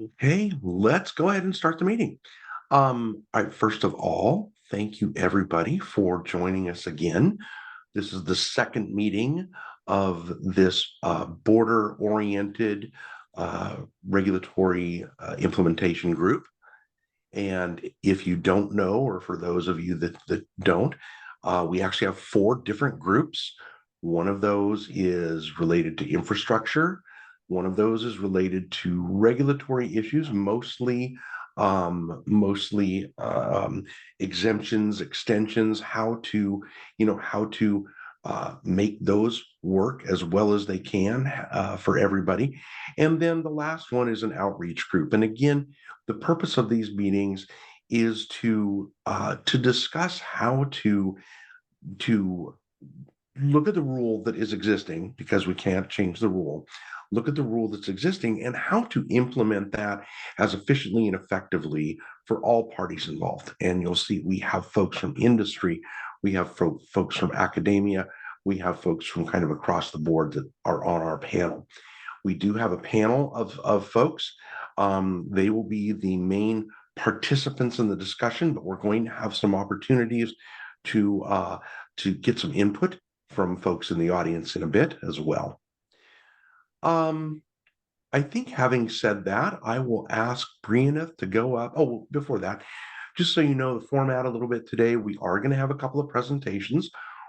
Okay, let's go ahead and start the meeting. All right, first of all, thank you everybody for joining us again. This is the second meeting of this border-oriented regulatory implementation group. And if you don't know, or for those of you that don't, we actually have four different groups. One of those is related to infrastructure. One of those is related to regulatory issues, mostly exemptions, extensions, how to make those work as well as they can for everybody. And then the last one is an outreach group. And again, the purpose of these meetings is to discuss how to look at the rule that is existing, because we can't change the rule. Look at the rule that's existing and how to implement that as efficiently and effectively for all parties involved. And you'll see we have folks from industry, we have folks from academia, we have folks from kind of across the board that are on our panel. We do have a panel of folks. They will be the main participants in the discussion, but we're going to have some opportunities to get some input from folks in the audience in a bit as well. Um, I think having said that, I will ask Brianna to go up. Oh, before that, just so you know the format a little bit today, we are going to have a couple of presentations.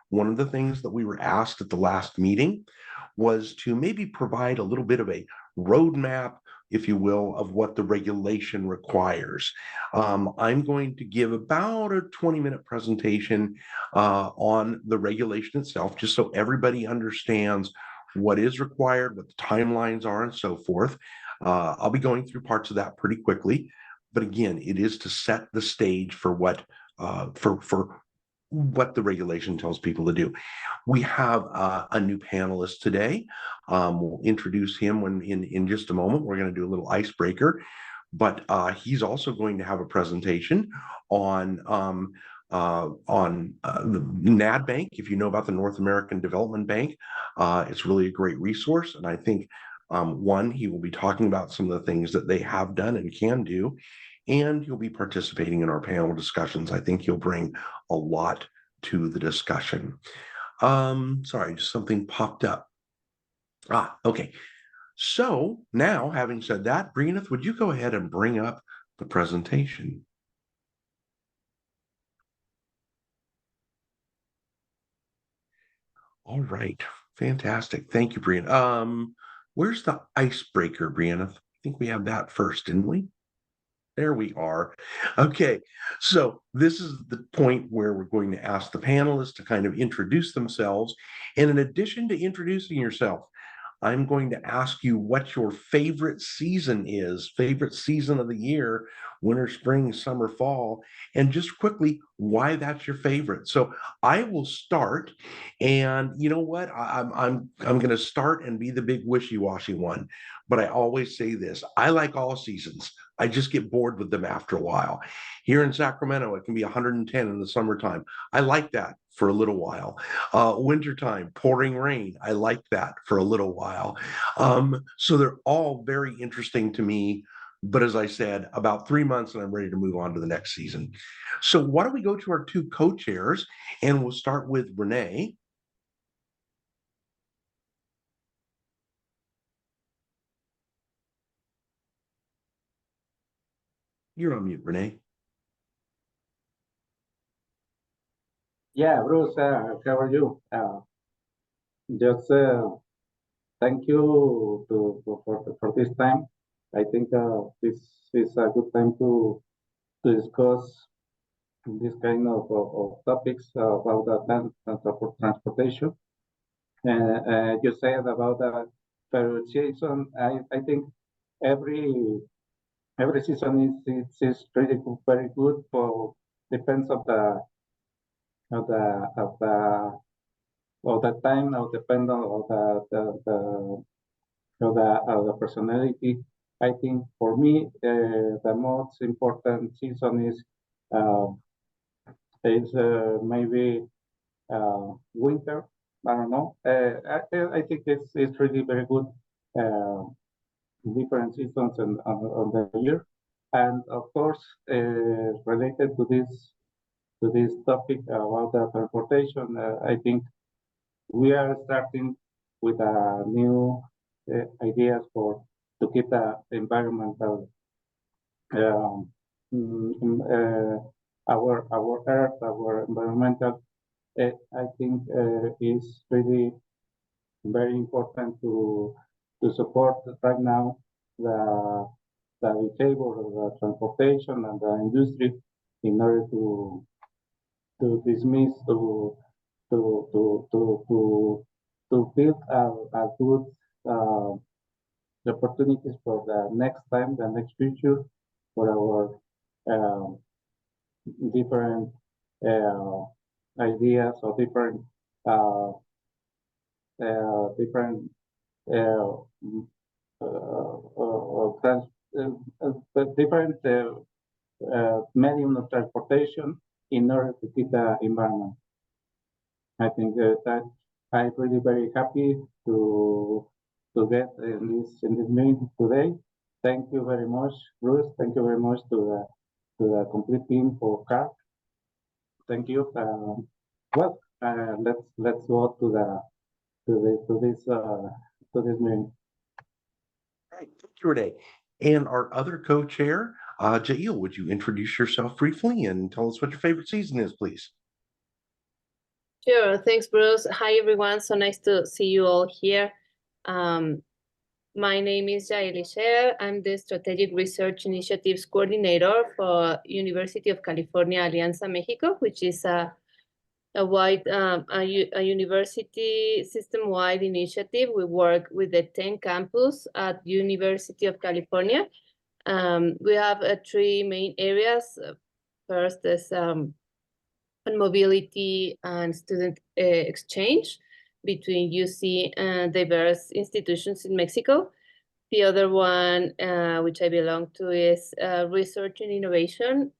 One of the things that we were asked at the last meeting was to maybe provide a little bit of a roadmap, if you will, of what the regulation requires. I'm going to give about a 20-minute presentation on the regulation itself, just so everybody understands what is required, what the timelines are, and so forth. I'll be going through parts of that pretty quickly, but again, it is to set the stage for for what the regulation tells people to do. We have a new panelist today. We'll introduce him when in just a moment. We're going to do a little icebreaker, but he's also going to have a presentation on the NAD Bank. If you know about the North American Development Bank, it's really a great resource. And I think he will be talking about some of the things that they have done and can do, and you'll be participating in our panel discussions. I think you'll bring a lot to the discussion. Sorry, just something popped up. Okay. So now, having said that, Breeneth, would you go ahead and bring up the presentation? All right. Fantastic. Thank you, Brianna. Where's the icebreaker, Brianna? I think we have that first, didn't we? There we are. Okay, so this is the point where we're going to ask the panelists to kind of introduce themselves. And in addition to introducing yourself, I'm going to ask you what your favorite season is, favorite season of the year, winter, spring, summer, fall, and just quickly why that's your favorite. So I will start, and you know what? I'm going to start and be the big wishy-washy one, but I always say this: I like all seasons. I just get bored with them after a while. Here in Sacramento, it can be 110 in the summertime. I like that for a little while. Wintertime, pouring rain. I like that for a little while. So they're all very interesting to me. But as I said, about 3 months and I'm ready to move on to the next season. So why don't we go to our two co-chairs, and we'll start with Renee. You're on mute, Renee. Yeah, Bruce, how are you? Just thank you for this time. I think this is a good time to discuss this kind of topics about the transportation. You said about the period season. I think every every season is really good, very good for depends of the of the time or depend on the personality. I think for me, the most important season uh, is maybe winter. I don't know. I think it's really very good. Uh, different seasons on the year. And of course, related to this topic about the transportation, I think we are starting with new ideas for to keep the environmental um, our earth, our environmental. I think is really very important to support right now the the behavior of the transportation and the industry in order to dismiss to to build a good uh, opportunities for the next time, the next future for our um, different uh, ideas or uh, different uh, trans, different medium of transportation in order to keep the environment. I think that I'm really very happy to get in this meeting today. Thank you very much, Bruce. Thank you very much to the complete team for CAR. Thank you. Let's go to the to this meeting. All right, thank you, Renee. And our other co-chair, Jail, would you introduce yourself briefly and tell us what your favorite season is, please? Sure. Thanks, Bruce. Hi, everyone. So nice to see you all here. My name is Jael Isher. I'm the Strategic Research Initiatives Coordinator for University of California, Alianza, Mexico, which is a university system-wide initiative. We work with the 10 campus at University of California. We have three main areas. First is on mobility and student exchange between UC and diverse institutions in Mexico. The other one, which I belong to, is research and innovation.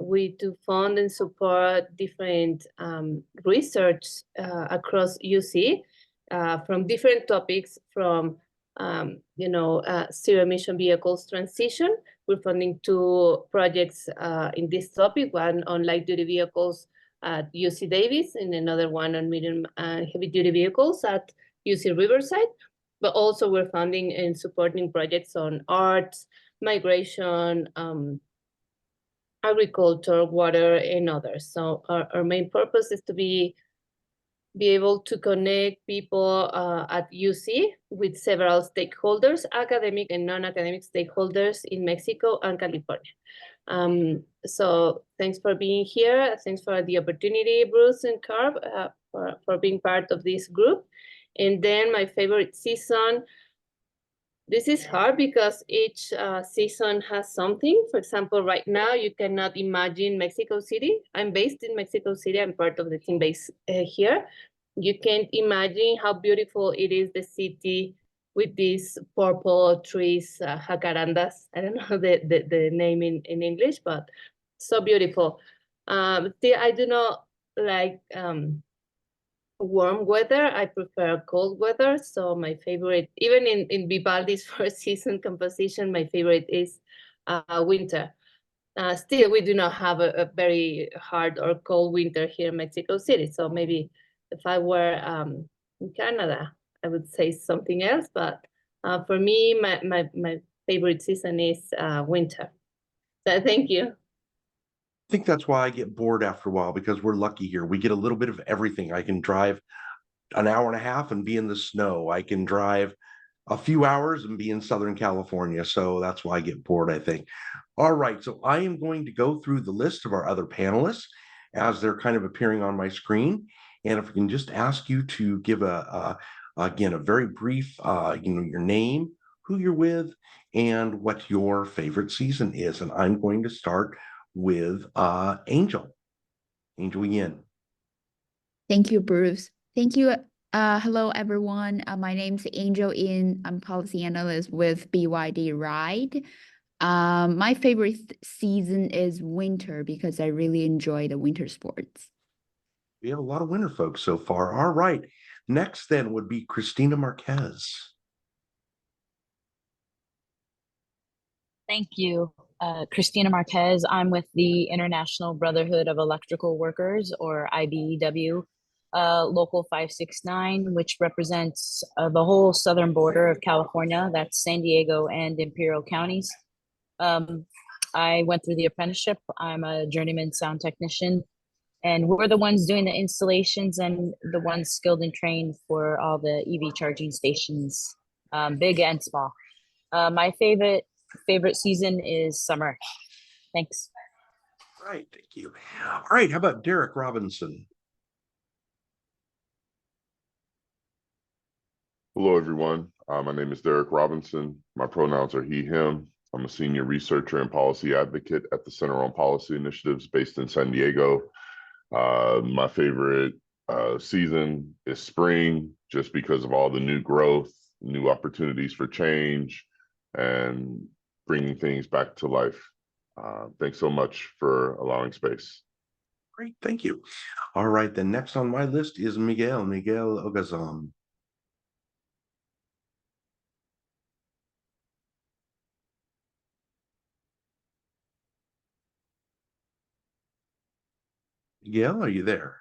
We do fund and support different research across UC from different topics, from zero emission vehicles transition. We're funding two projects in this topic, one on light duty vehicles at UC Davis and another one on medium and heavy duty vehicles at UC Riverside. But also we're funding and supporting projects on arts, migration, agriculture, water, and others. So our main purpose is to be able to connect people at UC with several stakeholders, academic and non-academic stakeholders in Mexico and California. So thanks for being here. Thanks for the opportunity, Bruce and Carb, for being part of this group. And then my favorite season, this is hard because each season has something. For example, right now, you cannot imagine Mexico City. I'm based in Mexico City. I'm part of the team base here. You can't imagine how beautiful it is, the city with these purple trees, jacarandas. I don't know the name in English, but so beautiful. I do not like warm weather. I prefer cold weather. So my favorite, even in Vivaldi's first season composition, my favorite is winter. Still, we do not have a very hard or cold winter here in Mexico City. So maybe if I were in Canada, I would say something else. But for me, my favorite season is winter. So thank you. I think that's why I get bored after a while, because we're lucky here. We get a little bit of everything. I can drive an hour and a half and be in the snow. I can drive a few hours and be in Southern California. So that's why I get bored, I think. All right. So I am going to go through the list of our other panelists as they're kind of appearing on my screen. And if we can just ask you to give again, a very brief, your name, who you're with, and what your favorite season is. And I'm going to start with Angel. Angel Yin. Thank you, Bruce. Thank you. Hello, everyone. My name's Angel In. I'm policy analyst with BYD Ride. My favorite season is winter because I really enjoy the winter sports. We have a lot of winter folks so far. All right. Next then would be Christina Marquez. Thank you. Christina Marquez. I'm with the International Brotherhood of Electrical Workers, or IBEW, Local 569, which represents the whole southern border of California. That's San Diego and Imperial counties. I went through the apprenticeship. I'm a journeyman sound technician, and we're the ones doing the installations and the ones skilled and trained for all the EV charging stations, big and small. My favorite season is summer. Thanks. All right, thank you. All right, how about Derek Robinson? Hello, everyone. My name is Derek Robinson. My pronouns are he, him. I'm a senior researcher and policy advocate at the Center on Policy Initiatives based in San Diego. My favorite season is spring, just because of all the new growth, new opportunities for change, and bringing things back to life. Thanks so much for allowing space. Great, thank you. All right, then next on my list is Miguel Ogazon. Miguel, are you there?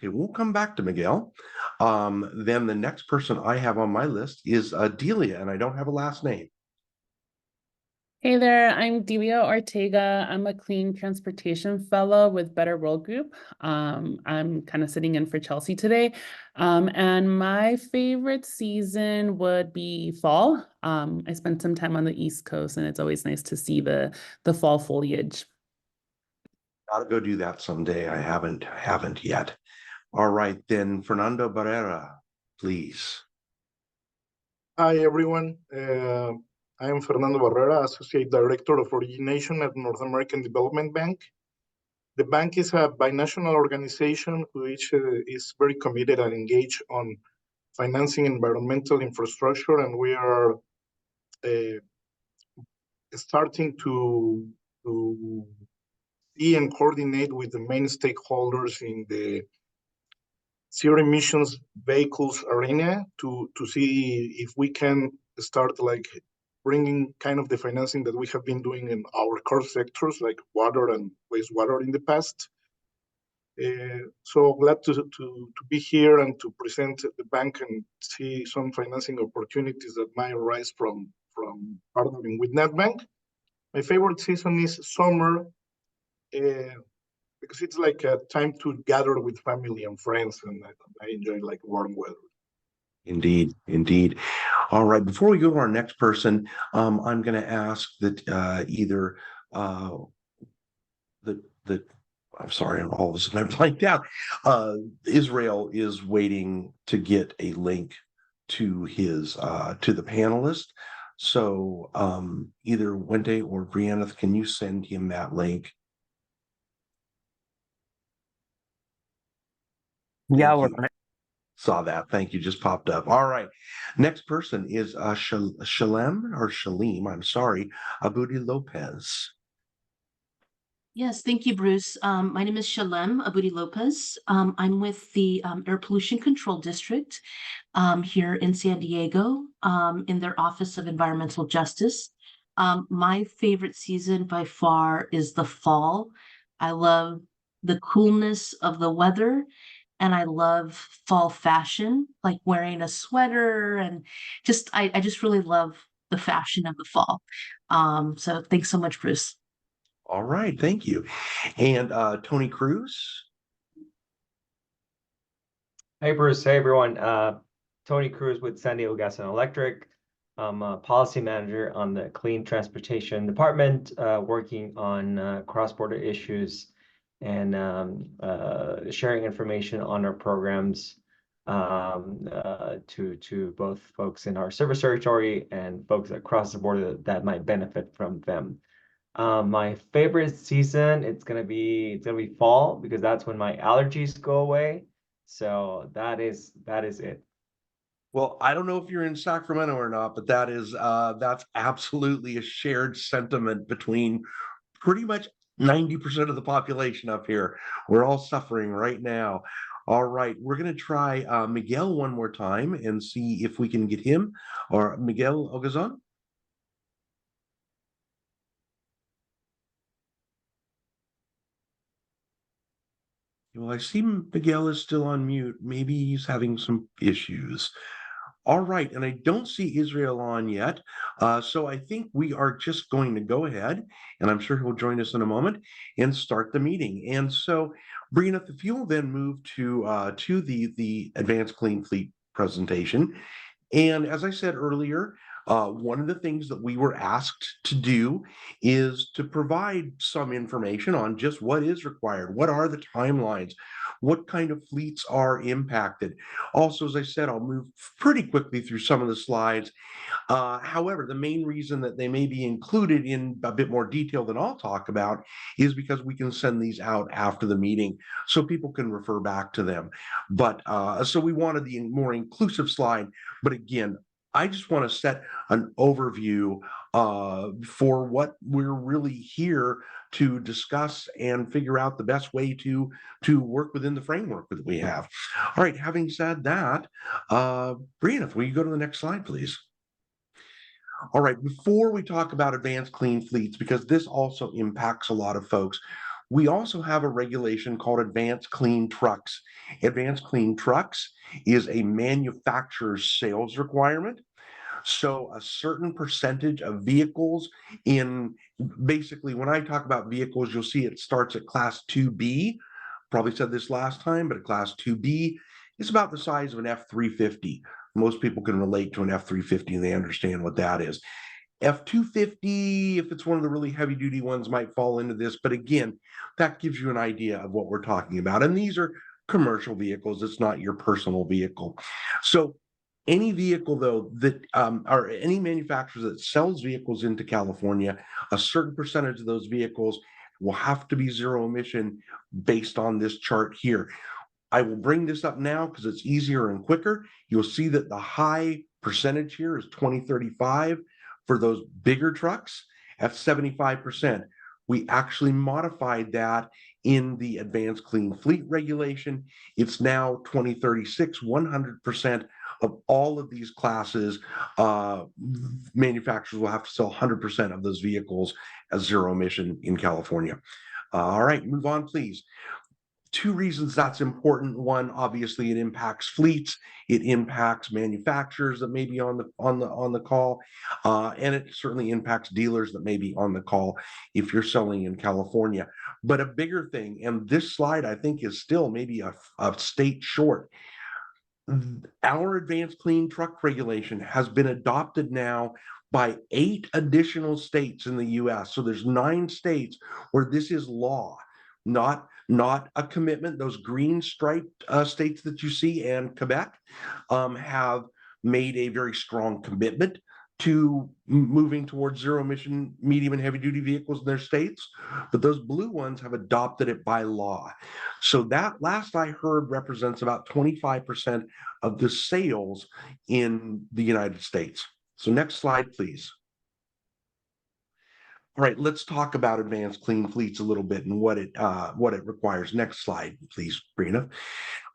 Okay, we'll come back to Miguel. Then the next person I have on my list is Delia, and I don't have a last name. Hey there, I'm Delia Ortega. I'm a clean transportation fellow with Better World Group. I'm kind of sitting in for Chelsea today. And my favorite season would be fall. I spent some time on the East Coast, and it's always nice to see the fall foliage. Gotta go do that someday. I haven't yet. All right, then Fernando Barrera, please. Hi, everyone. I am Fernando Barrera, Associate Director of Origination at North American Development Bank. The bank is a binational organization which is very committed and engaged on financing environmental infrastructure, and we are starting to see and coordinate with the main stakeholders in the zero emissions vehicles arena to see if we can start like bringing kind of the financing that we have been doing in our core sectors like water and wastewater in the past. So glad to be here and to present the bank and see some financing opportunities that might arise from partnering with NetBank. My favorite season is summer, because it's like a time to gather with family and friends, and I enjoy like warm weather. Indeed, indeed. All right, before we go to our next person, I'm going to ask that either the I'm sorry, all of a sudden I'm blanked out. Israel is waiting to get a link to his to the panelist. So either Wente or Brianna, can you send him that link? Yeah, Thank you. Saw that. Thank you. Just popped up. All right. Next person is Shalem. I'm sorry, Abudi Lopez. Yes, thank you, Bruce. My name is Shalem Abudi Lopez. I'm with the Air Pollution Control District here in San Diego in their Office of Environmental Justice. My favorite season by far is the fall. I love the coolness of the weather, and I love fall fashion, like wearing a sweater, and I just really love the fashion of the fall. So thanks so much, Bruce. All right, thank you. And Tony Cruz. Hey, Bruce. Hey, everyone. Tony Cruz with San Diego Gas and Electric. I'm a policy manager on the Clean Transportation Department, working on cross-border issues and sharing information on our programs to both folks in our service territory and folks across the border that might benefit from them. My favorite season, it's gonna be fall, because that's when my allergies go away. So that is it. Well, I don't know if you're in Sacramento or not, but that's absolutely a shared sentiment between pretty much 90% of the population up here. We're all suffering right now. All right, we're going to try Miguel one more time and see if we can get him, or Miguel Ogazon. Well, I see Miguel is still on mute. Maybe he's having some issues. All right, and I don't see Israel on yet. So I think we are just going to go ahead, and I'm sure he'll join us in a moment, and start the meeting. And so, Brina, if you'll then move to the Advanced Clean Fleet presentation. And as I said earlier, one of the things that we were asked to do is to provide some information on just what is required, what are the timelines, what kind of fleets are impacted. Also, as I said, I'll move pretty quickly through some of the slides. However, the main reason that they may be included in a bit more detail than I'll talk about is because we can send these out after the meeting so people can refer back to them. But so we wanted the more inclusive slide. But again, I just want to set an overview for what we're really here to discuss and figure out the best way to work within the framework that we have. All right, having said that, Brian, if we go to the next slide, please. All right, before we talk about advanced clean fleets, because this also impacts a lot of folks, we also have a regulation called advanced clean trucks. Advanced clean trucks is a manufacturer's sales requirement. So a certain percentage of vehicles in, basically, when I talk about vehicles, you'll see it starts at class 2B. Probably said this last time, but a class 2B is about the size of an F-350. Most people can relate to an F-350 and they understand what that is. F-250, if it's one of the really heavy duty ones, might fall into this. But again, that gives you an idea of what we're talking about. And these are commercial vehicles. It's not your personal vehicle. So any vehicle, though, that or any manufacturer that sells vehicles into California, a certain percentage of those vehicles will have to be zero emission based on this chart here. I will bring this up now because it's easier and quicker. You'll see that the high percentage here is 2035 for those bigger trucks at 75%. We actually modified that in the Advanced Clean Fleet regulation. It's now 2036, 100% of all of these classes. Manufacturers will have to sell 100% of those vehicles as zero emission in California. All right, move on, please. Two reasons that's important. One, obviously, it impacts fleets, it impacts manufacturers that may be on the call, and it certainly impacts dealers that may be on the call if you're selling in California. But a bigger thing, and this slide I think is still maybe a state short. Our advanced clean truck regulation has been adopted now by 8 additional states in the US. So there's 9 states where this is law, not a commitment. Those green striped states that you see and Quebec have made a very strong commitment to moving towards zero emission medium and heavy duty vehicles in their states, but those blue ones have adopted it by law. So that, last I heard, represents about 25% of the sales in the United States. So next slide, please. All right, let's talk about advanced clean fleets a little bit and what it requires. Next slide, please, Brina.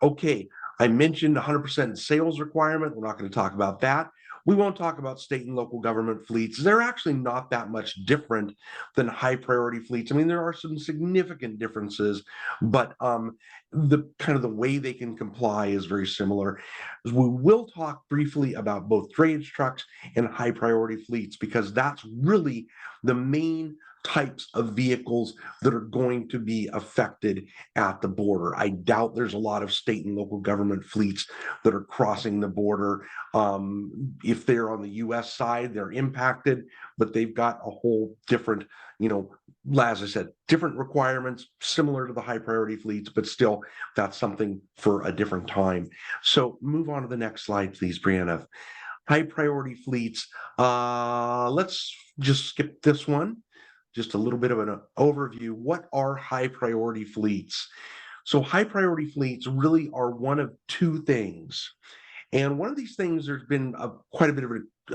Okay, I mentioned 100% sales requirement. We're not going to talk about that. We won't talk about state and local government fleets. They're actually not that much different than high priority fleets. I mean, there are some significant differences, but the kind of the way they can comply is very similar. We will talk briefly about both drayage trucks and high priority fleets because that's really the main types of vehicles that are going to be affected at the border. I doubt there's a lot of state and local government fleets that are crossing the border. If they're on the US side, they're impacted, but they've got a whole different, as I said, different requirements, similar to the high priority fleets, but still that's something for a different time. So move on to the next slide, please, Brianna. High priority fleets. Let's just skip this one. Just a little bit of an overview. What are high priority fleets? So high priority fleets really are one of 2 things. And one of these things there's been quite a bit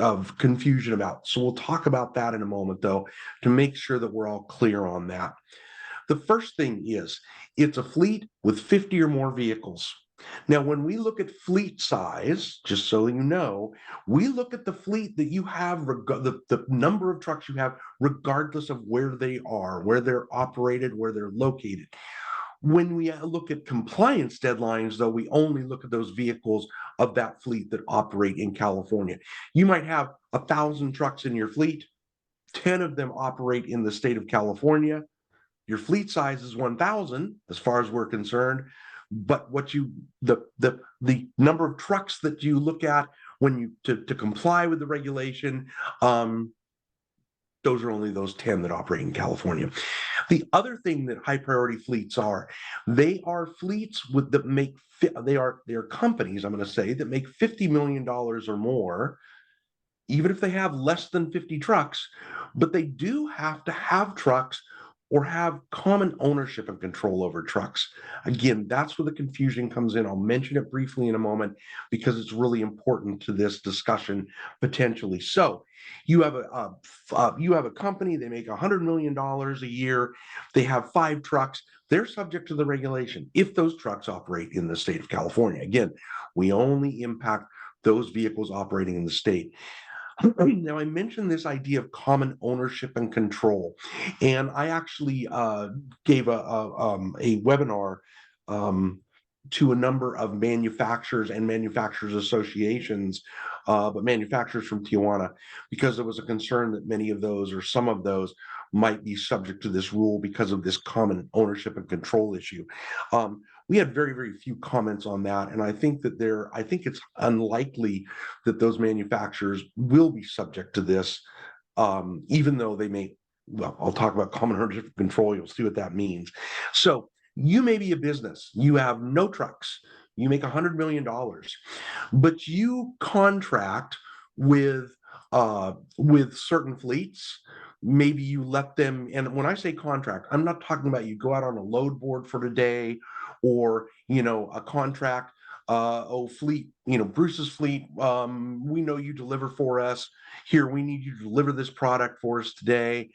of confusion about. So we'll talk about that in a moment, though, to make sure that we're all clear on that. The first thing is it's a fleet with 50 or more vehicles. Now, when we look at fleet size, just so you know, we look at the fleet that you have, the number of trucks you have, regardless of where they are, where they're operated, where they're located. When we look at compliance deadlines, though, we only look at those vehicles of that fleet that operate in California. You might have 1,000 trucks in your fleet, 10 of them operate in the state of California. Your fleet size is 1,000 as far as we're concerned, but what you the number of trucks that you look at when you to comply with the regulation, those are only those 10 that operate in California. The other thing that high priority fleets are, they are fleets with that make they are companies, I'm going to say, that make $50 million or more, even if they have less than 50 trucks, but they do have to have trucks or have common ownership and control over trucks. Again, that's where the confusion comes in. I'll mention it briefly in a moment because it's really important to this discussion potentially. So you have a company, they make $100 million a year, they have 5 trucks, they're subject to the regulation if those trucks operate in the state of California. Again, we only impact those vehicles operating in the state. Now, I mentioned this idea of common ownership and control, and I actually gave a webinar to a number of manufacturers and manufacturers associations, but manufacturers from Tijuana, because there was a concern that many of those or some of those might be subject to this rule because of this common ownership and control issue. We had very, very few comments on that, and I think it's unlikely that those manufacturers will be subject to this, even though they may. Well, I'll talk about common ownership and control. You'll see what that means. So you may be a business. You have no trucks. You make $100 million, but you contract with certain fleets. Maybe you let them, and when I say contract, I'm not talking about you go out on a load board for the day, or a contract. Fleet, Bruce's fleet, we know you deliver for us here. We need you to deliver this product for us today.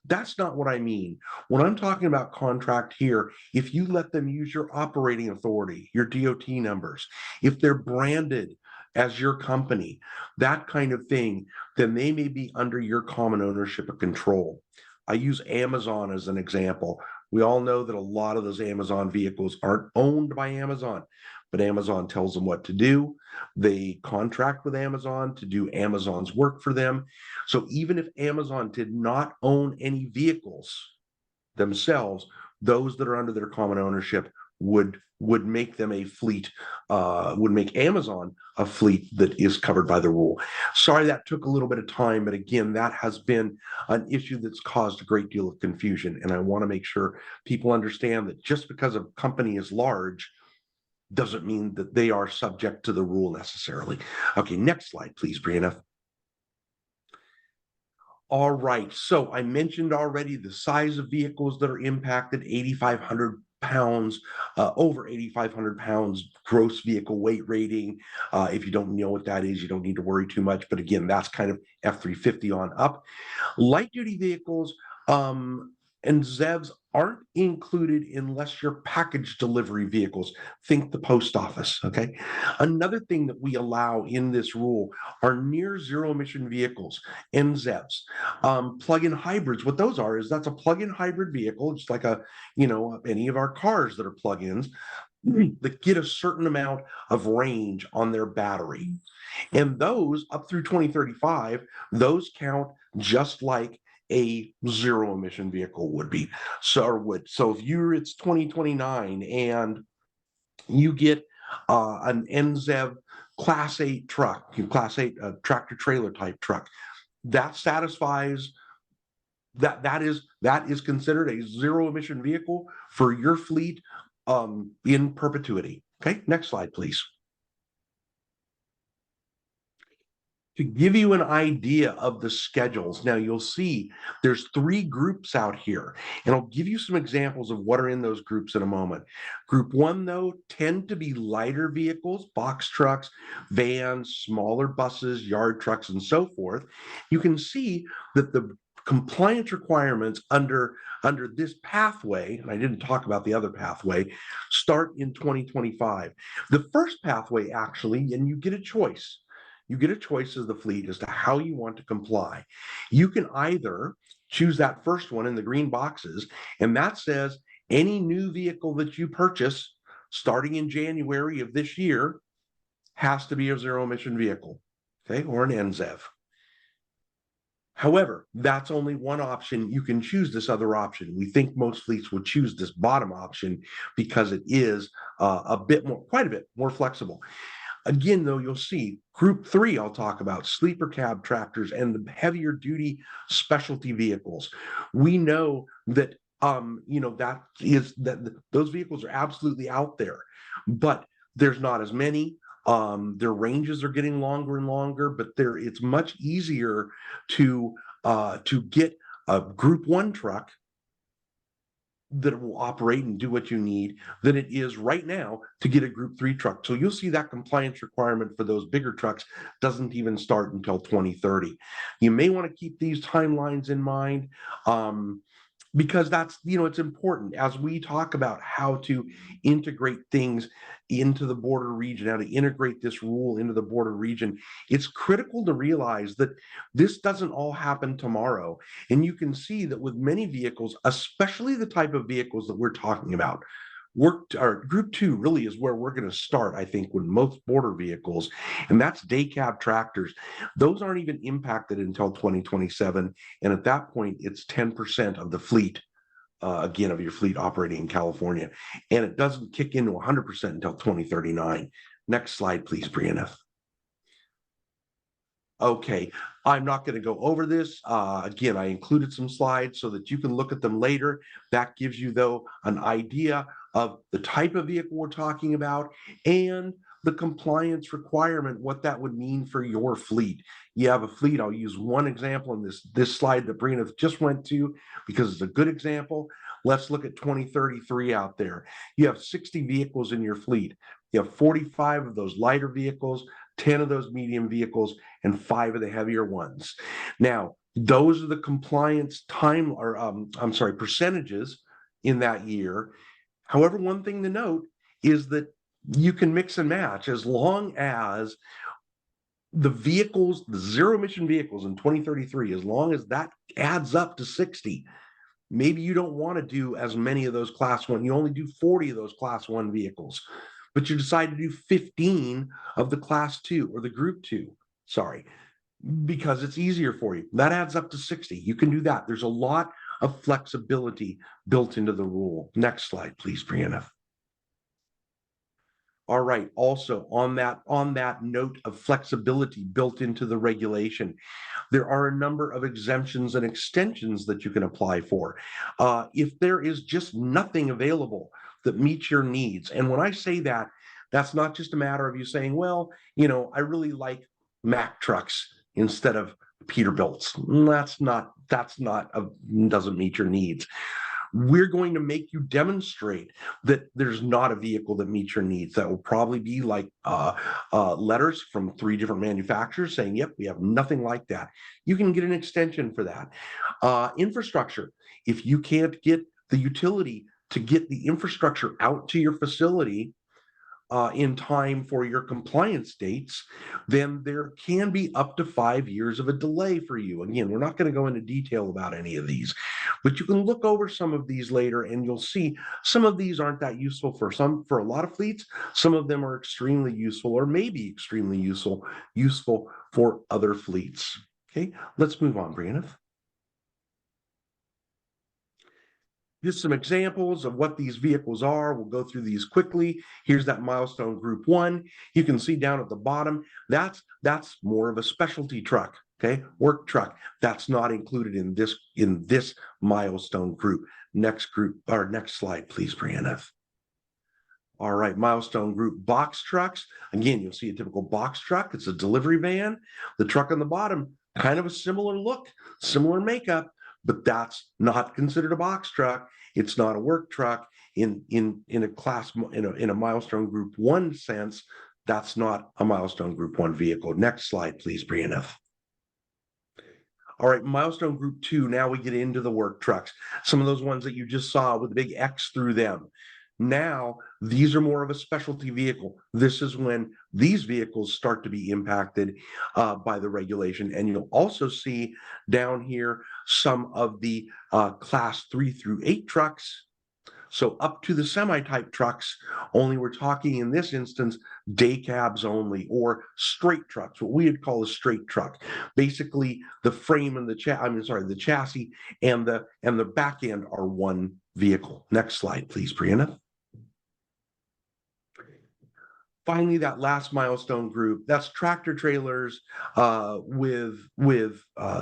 That's not what I mean. When I'm talking about contract here, if you let them use your operating authority, your DOT numbers, if they're branded as your company, that kind of thing, then they may be under your common ownership and control. I use Amazon as an example. We all know that a lot of those Amazon vehicles aren't owned by Amazon, but Amazon tells them what to do. They contract with Amazon to do Amazon's work for them. So even if Amazon did not own any vehicles themselves, those that are under their common ownership would make them a fleet, would make Amazon a fleet that is covered by the rule. Sorry that took a little bit of time, but again, that has been an issue that's caused a great deal of confusion. And I want to make sure people understand that just because a company is large doesn't mean that they are subject to the rule necessarily. Okay, next slide, please, Brianna. All right, so I mentioned already the size of vehicles that are impacted, 8,500 pounds, over 8,500 pounds gross vehicle weight rating. If you don't know what that is, you don't need to worry too much. But again, that's kind of F-350 on up. Light duty vehicles and ZEVs aren't included unless you're package delivery vehicles. Think the post office, okay? Another thing that we allow in this rule are near zero emission vehicles, NZEVs. Plug-in hybrids, what those are is that's a plug-in hybrid vehicle, just like any of our cars that are plug-ins, that get a certain amount of range on their battery. And those up through 2035, those count just like a zero emission vehicle would be. So if it's 2029 and you get an NZEV Class 8 truck, Class 8 tractor trailer type truck, that satisfies that is considered a zero emission vehicle for your fleet in perpetuity. Okay, next slide, please. To give you an idea of the schedules, now you'll see there's 3 groups out here, and I'll give you some examples of what are in those groups in a moment. Group 1, though, tend to be lighter vehicles, box trucks, vans, smaller buses, yard trucks, and so forth. You can see that the compliance requirements under this pathway, and I didn't talk about the other pathway, start in 2025. The first pathway actually, and you get a choice. You get a choice as the fleet as to how you want to comply. You can either choose that first one in the green boxes, and that says any new vehicle that you purchase starting in January of this year has to be a zero emission vehicle, okay, or an NZEV. However, that's only one option. You can choose this other option. We think most fleets would choose this bottom option because it is quite a bit more flexible. Again, though, you'll see group 3, I'll talk about sleeper cab tractors and the heavier duty specialty vehicles. We know that that those vehicles are absolutely out there, but there's not as many. Their ranges are getting longer and longer, but it's much easier to get a group 1 truck that will operate and do what you need than it is right now to get a group 3 truck. So you'll see that compliance requirement for those bigger trucks doesn't even start until 2030. You may want to keep these timelines in mind, because that's, it's important as we talk about how to integrate things into the border region, how to integrate this rule into the border region. It's critical to realize that this doesn't all happen tomorrow. And you can see that with many vehicles, especially the type of vehicles that we're talking about, group 2 really is where we're going to start, I think, with most border vehicles, and that's day cab tractors. Those aren't even impacted until 2027, and at that point it's 10% of the fleet, again, of your fleet operating in California, and it doesn't kick into 100% until 2039. Next slide, please, Brianna. Okay, I'm not going to go over this. Again, I included some slides so that you can look at them later. That gives you, though, an idea of the type of vehicle we're talking about and the compliance requirement, what that would mean for your fleet. You have a fleet. I'll use one example in this slide that Brianna just went to because it's a good example. Let's look at 2033 out there. You have 60 vehicles in your fleet. You have 45 of those lighter vehicles, 10 of those medium vehicles, and 5 of the heavier ones. Now, those are the compliance percentages in that year. However, one thing to note is that you can mix and match as long as the vehicles, the zero emission vehicles in 2033, as long as that adds up to 60. Maybe you don't want to do as many of those class 1. You only do 40 of those class 1 vehicles, but you decide to do 15 of the class 2 or the group 2, because it's easier for you. That adds up to 60. You can do that. There's a lot of flexibility built into the rule. Next slide, please, Brianna. All right, also on that note of flexibility built into the regulation, there are a number of exemptions and extensions that you can apply for. If there is just nothing available that meets your needs, and when I say that, that's not just a matter of you saying, well, I really like Mack trucks instead of Peterbilts. Doesn't meet your needs. We're going to make you demonstrate that there's not a vehicle that meets your needs. That will probably be like letters from 3 different manufacturers saying, yep, we have nothing like that. You can get an extension for that. Infrastructure. If you can't get the utility to get the infrastructure out to your facility in time for your compliance dates, then there can be up to 5 years of a delay for you. Again, we're not going to go into detail about any of these, but you can look over some of these later and you'll see some of these aren't that useful for a lot of fleets. Some of them are extremely useful or maybe extremely useful for other fleets. Okay, let's move on, Brianna. Just some examples of what these vehicles are. We'll go through these quickly. Here's that milestone group 1. You can see down at the bottom, that's more of a specialty truck, okay? Work truck. That's not included in this milestone group. Next slide, please, Brianna. All right, milestone group box trucks. Again, you'll see a typical box truck. It's a delivery van. The truck on the bottom, kind of a similar look, similar makeup, but that's not considered a box truck. It's not a work truck in a milestone group 1 sense. That's not a milestone group 1 vehicle. Next slide, please, Brianna. All right, milestone group 2, now we get into the work trucks. Some of those ones that you just saw with the big X through them. Now, these are more of a specialty vehicle. This is when these vehicles start to be impacted by the regulation. And you'll also see down here some of the class 3 through 8 trucks. So up to the semi-type trucks, only we're talking in this instance, day cabs only, or straight trucks, what we would call a straight truck. Basically, the frame and the the chassis and the back end are one vehicle. Next slide, please, Brianna. Finally, that last milestone group, that's tractor trailers with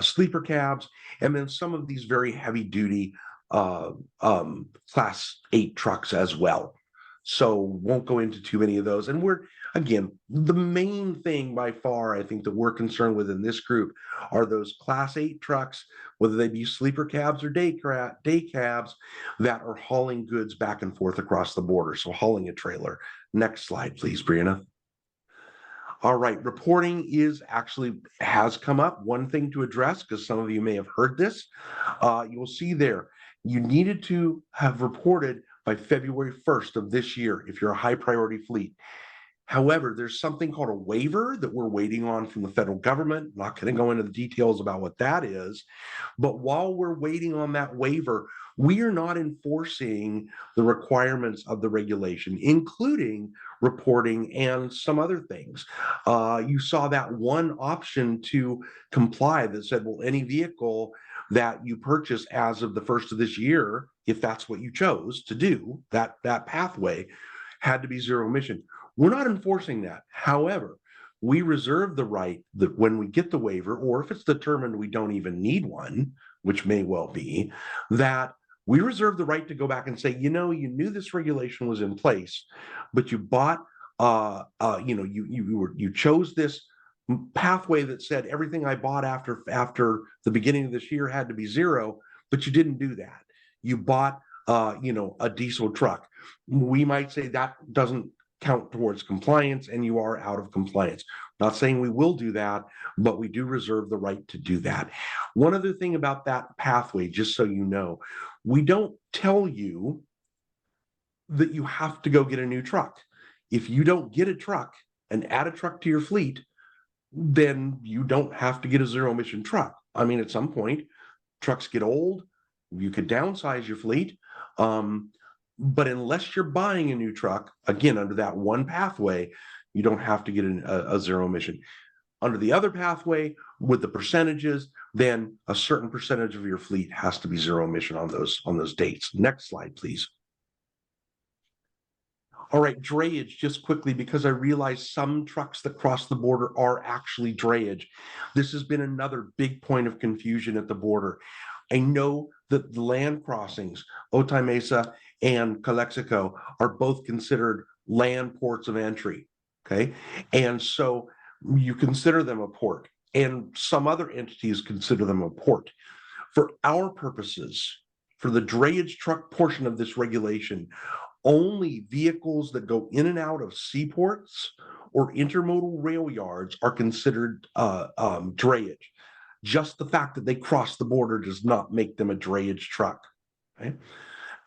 sleeper cabs, and then some of these very heavy duty class 8 trucks as well. So won't go into too many of those. And we're, again, the main thing by far, I think, that we're concerned with in this group are those class 8 trucks, whether they be sleeper cabs or day cabs that are hauling goods back and forth across the border. So hauling a trailer. Next slide, please, Brianna. All right, reporting has come up. One thing to address, because some of you may have heard this, you'll see there, you needed to have reported by February 1st of this year if you're a high priority fleet. However, there's something called a waiver that we're waiting on from the federal government. I'm not going to go into the details about what that is, but while we're waiting on that waiver, we are not enforcing the requirements of the regulation, including reporting and some other things. You saw that one option to comply that said, well, any vehicle that you purchase as of the 1st of this year, if that's what you chose to do, that pathway had to be zero emission. We're not enforcing that. However, we reserve the right that when we get the waiver, or if it's determined we don't even need one, which may well be, that we reserve the right to go back and say, you knew this regulation was in place, but you bought, you chose this pathway that said everything I bought after the beginning of this year had to be zero, but you didn't do that. You bought, a diesel truck. We might say that doesn't count towards compliance and you are out of compliance. Not saying we will do that, but we do reserve the right to do that. One other thing about that pathway, just so you know, we don't tell you that you have to go get a new truck. If you don't get a truck and add a truck to your fleet, then you don't have to get a zero emission truck. I mean, at some point, trucks get old, you could downsize your fleet. But unless you're buying a new truck, again, under that one pathway, you don't have to get a zero emission. Under the other pathway, with the percentages, then a certain percentage of your fleet has to be zero emission on those dates. Next slide, please. All right, drayage, just quickly, because I realize some trucks that cross the border are actually drayage. This has been another big point of confusion at the border. I know that the land crossings, Otay Mesa and Calexico, are both considered land ports of entry, okay? And so you consider them a port, and some other entities consider them a port. For our purposes, for the drayage truck portion of this regulation, only vehicles that go in and out of seaports or intermodal rail yards are considered drayage. Just the fact that they cross the border does not make them a drayage truck. Okay?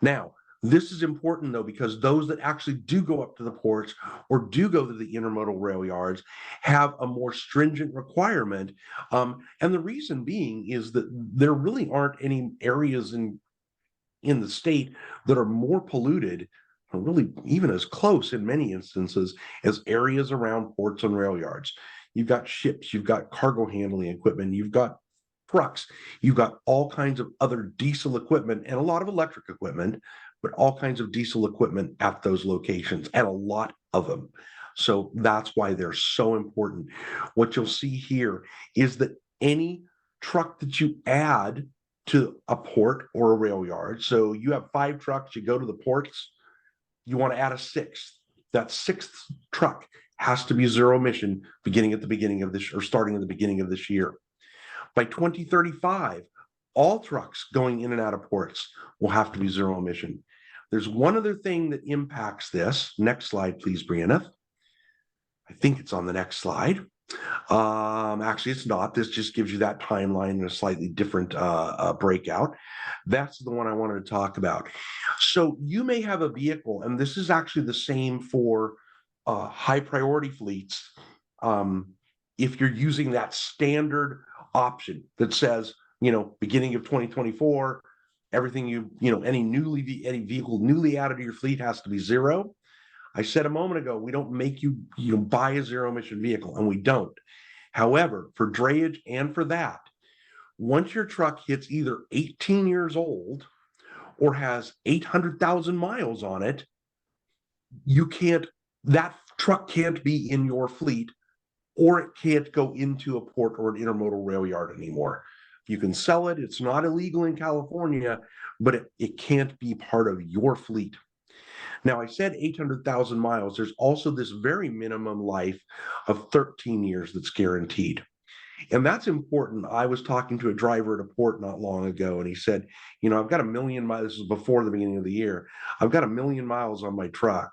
Now, this is important, though, because those that actually do go up to the ports or do go to the intermodal rail yards have a more stringent requirement. And the reason being is that there really aren't any areas in the state that are more polluted, or really even as close in many instances, as areas around ports and rail yards. You've got ships, you've got cargo handling equipment, you've got trucks, you've got all kinds of other diesel equipment and a lot of electric equipment, but all kinds of diesel equipment at those locations, and a lot of them. So that's why they're so important. What you'll see here is that any truck that you add to a port or a rail yard, so you have 5 trucks, you go to the ports, you want to add a 6th. That 6th truck has to be zero emission starting at the beginning of this year. By 2035, all trucks going in and out of ports will have to be zero emission. There's one other thing that impacts this. Next slide, please, Brianna. I think it's on the next slide. Actually, it's not. This just gives you that timeline in a slightly different breakout. That's the one I wanted to talk about. So you may have a vehicle, and this is actually the same for high priority fleets. If you're using that standard option that says, beginning of 2024, everything any vehicle newly added to your fleet has to be zero. I said a moment ago, we don't make you buy a zero emission vehicle, and we don't. However, for drayage and for that, once your truck hits either 18 years old or has 800,000 miles on it, that truck can't be in your fleet, or it can't go into a port or an intermodal rail yard anymore. You can sell it. It's not illegal in California, but it can't be part of your fleet. Now, I said 800,000 miles. There's also this very minimum life of 13 years that's guaranteed. And that's important. I was talking to a driver at a port not long ago, and he said, I've got 1 million miles. This is before the beginning of the year. I've got 1 million miles on my truck.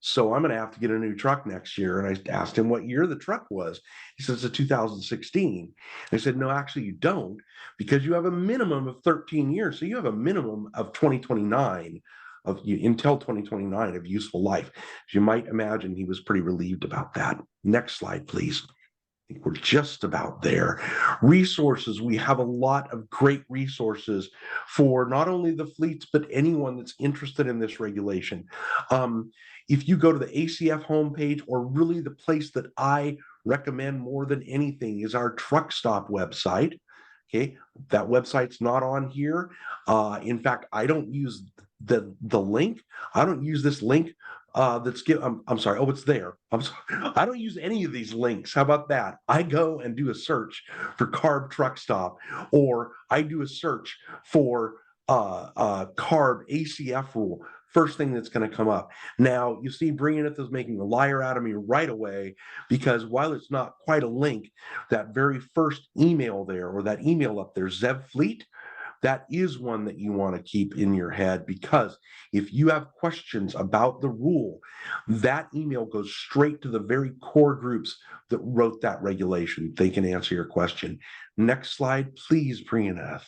So I'm going to have to get a new truck next year. And I asked him what year the truck was. He says it's a 2016. I said, no, actually you don't, because you have a minimum of 13 years. So you have a minimum of 2029 until 2029 of useful life. As you might imagine, he was pretty relieved about that. Next slide, please. I think we're just about there. Resources. We have a lot of great resources for not only the fleets, but anyone that's interested in this regulation. If you go to the ACF homepage, or really the place that I recommend more than anything is our Truck Stop website. Okay, that website's not on here. In fact, I don't use the link. I don't use this link that's given. I'm sorry. Oh, it's there. I'm sorry. I don't use any of these links. How about that? I go and do a search for CARB Truck Stop, or I do a search for CARB ACF rule. First thing that's going to come up. Now, you see Bringeth is making a liar out of me right away, because while it's not quite a link, that very first email there, or that email up there, Zev Fleet, that is one that you want to keep in your head, because if you have questions about the rule, that email goes straight to the very core groups that wrote that regulation. They can answer your question. Next slide, please, Priyanath.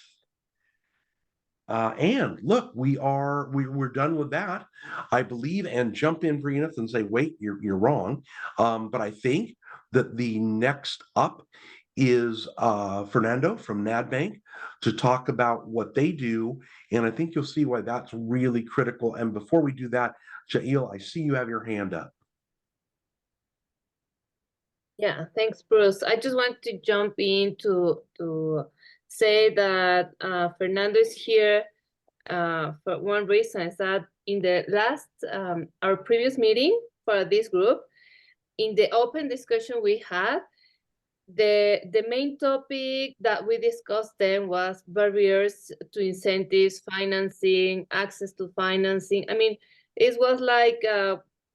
And look, we're done with that, I believe, and jump in, Priyanath, and say, wait, you're wrong. But I think that the next up is Fernando from NADBank to talk about what they do. And I think you'll see why that's really critical. And before we do that, Jael, I see you have your hand up. Yeah, thanks, Bruce. I just want to jump in to say that Fernando is here for one reason, is that in the last, our previous meeting for this group, in the open discussion we had, the main topic that we discussed then was barriers to incentives, financing, access to financing. I mean, it was like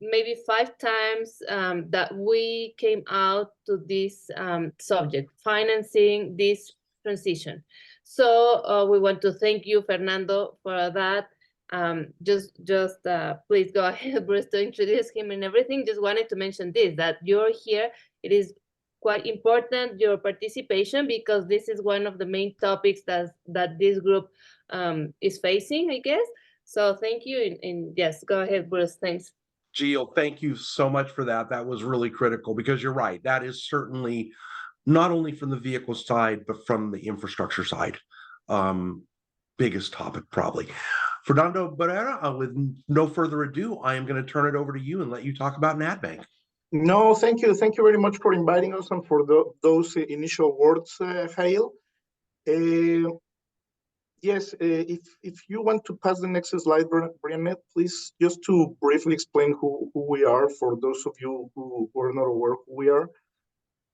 maybe 5 times that we came out to this subject, financing this transition. So we want to thank you, Fernando, for that. Just please go ahead, Bruce, to introduce him and everything. Just wanted to mention this, that you're here. It is quite important, your participation, because this is one of the main topics that this group is facing, I guess. So thank you, and yes, go ahead, Bruce. Thanks. Jill, thank you so much for that. That was really critical, because you're right. That is certainly not only from the vehicle side, but from the infrastructure side. Biggest topic, probably. Fernando Barrera, with no further ado, I am going to turn it over to you and let you talk about NADBank. No, thank you. Thank you very much for inviting us and for those initial words, Jael. Yes, if you want to pass the next slide, Brianette, please, just to briefly explain who we are, for those of you who are not aware who we are.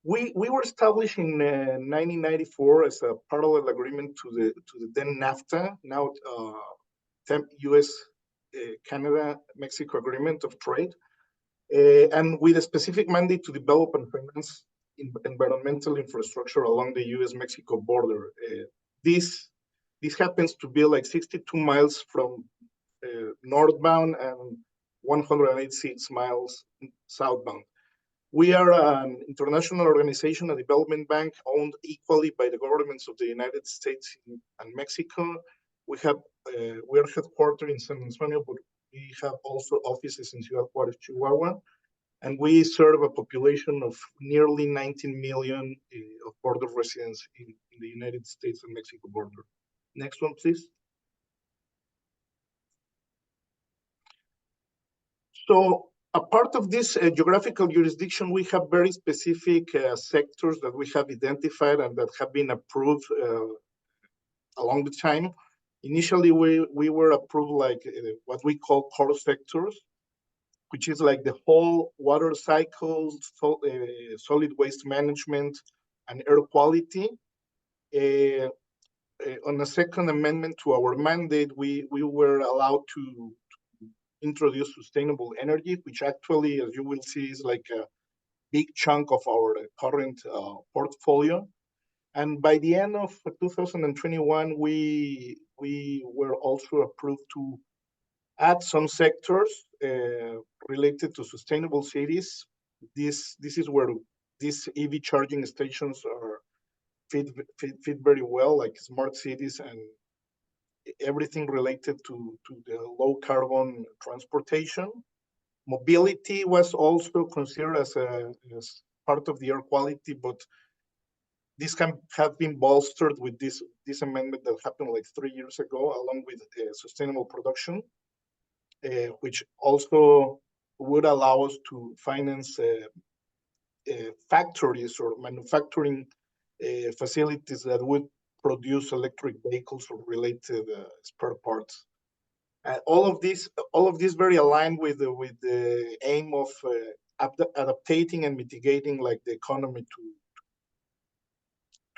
We were established in 1994 as a parallel agreement to the then NAFTA, now U.S. Canada Mexico Agreement of Trade. And with a specific mandate to develop and finance environmental infrastructure along the U.S.-Mexico border. This happens to be like 62 miles from northbound and 186 miles southbound. We are an international organization, a development bank owned equally by the governments of the United States and Mexico. We are headquartered in San Antonio, but we have also offices in Ciudad Juárez, Chihuahua, and we serve a population of nearly 19 million of border residents in the United States and Mexico border. Next one, please. So a part of this geographical jurisdiction, we have very specific sectors that we have identified and that have been approved along the time. Initially, we were approved like what we call core sectors, which is like the whole water cycle, solid waste management, and air quality. On a second amendment to our mandate, we were allowed to introduce sustainable energy, which actually, as you will see, is like a big chunk of our current portfolio. And by the end of 2021, we were also approved to add some sectors related to sustainable cities. This is where these EV charging stations are fit very well, like smart cities and everything related to the low carbon transportation. Mobility was also considered as part of the air quality, but this can have been bolstered with this amendment that happened like 3 years ago, along with sustainable production, which also would allow us to finance factories or manufacturing facilities that would produce electric vehicles or related spare parts. All of this very aligned with the aim of adapting and mitigating like the economy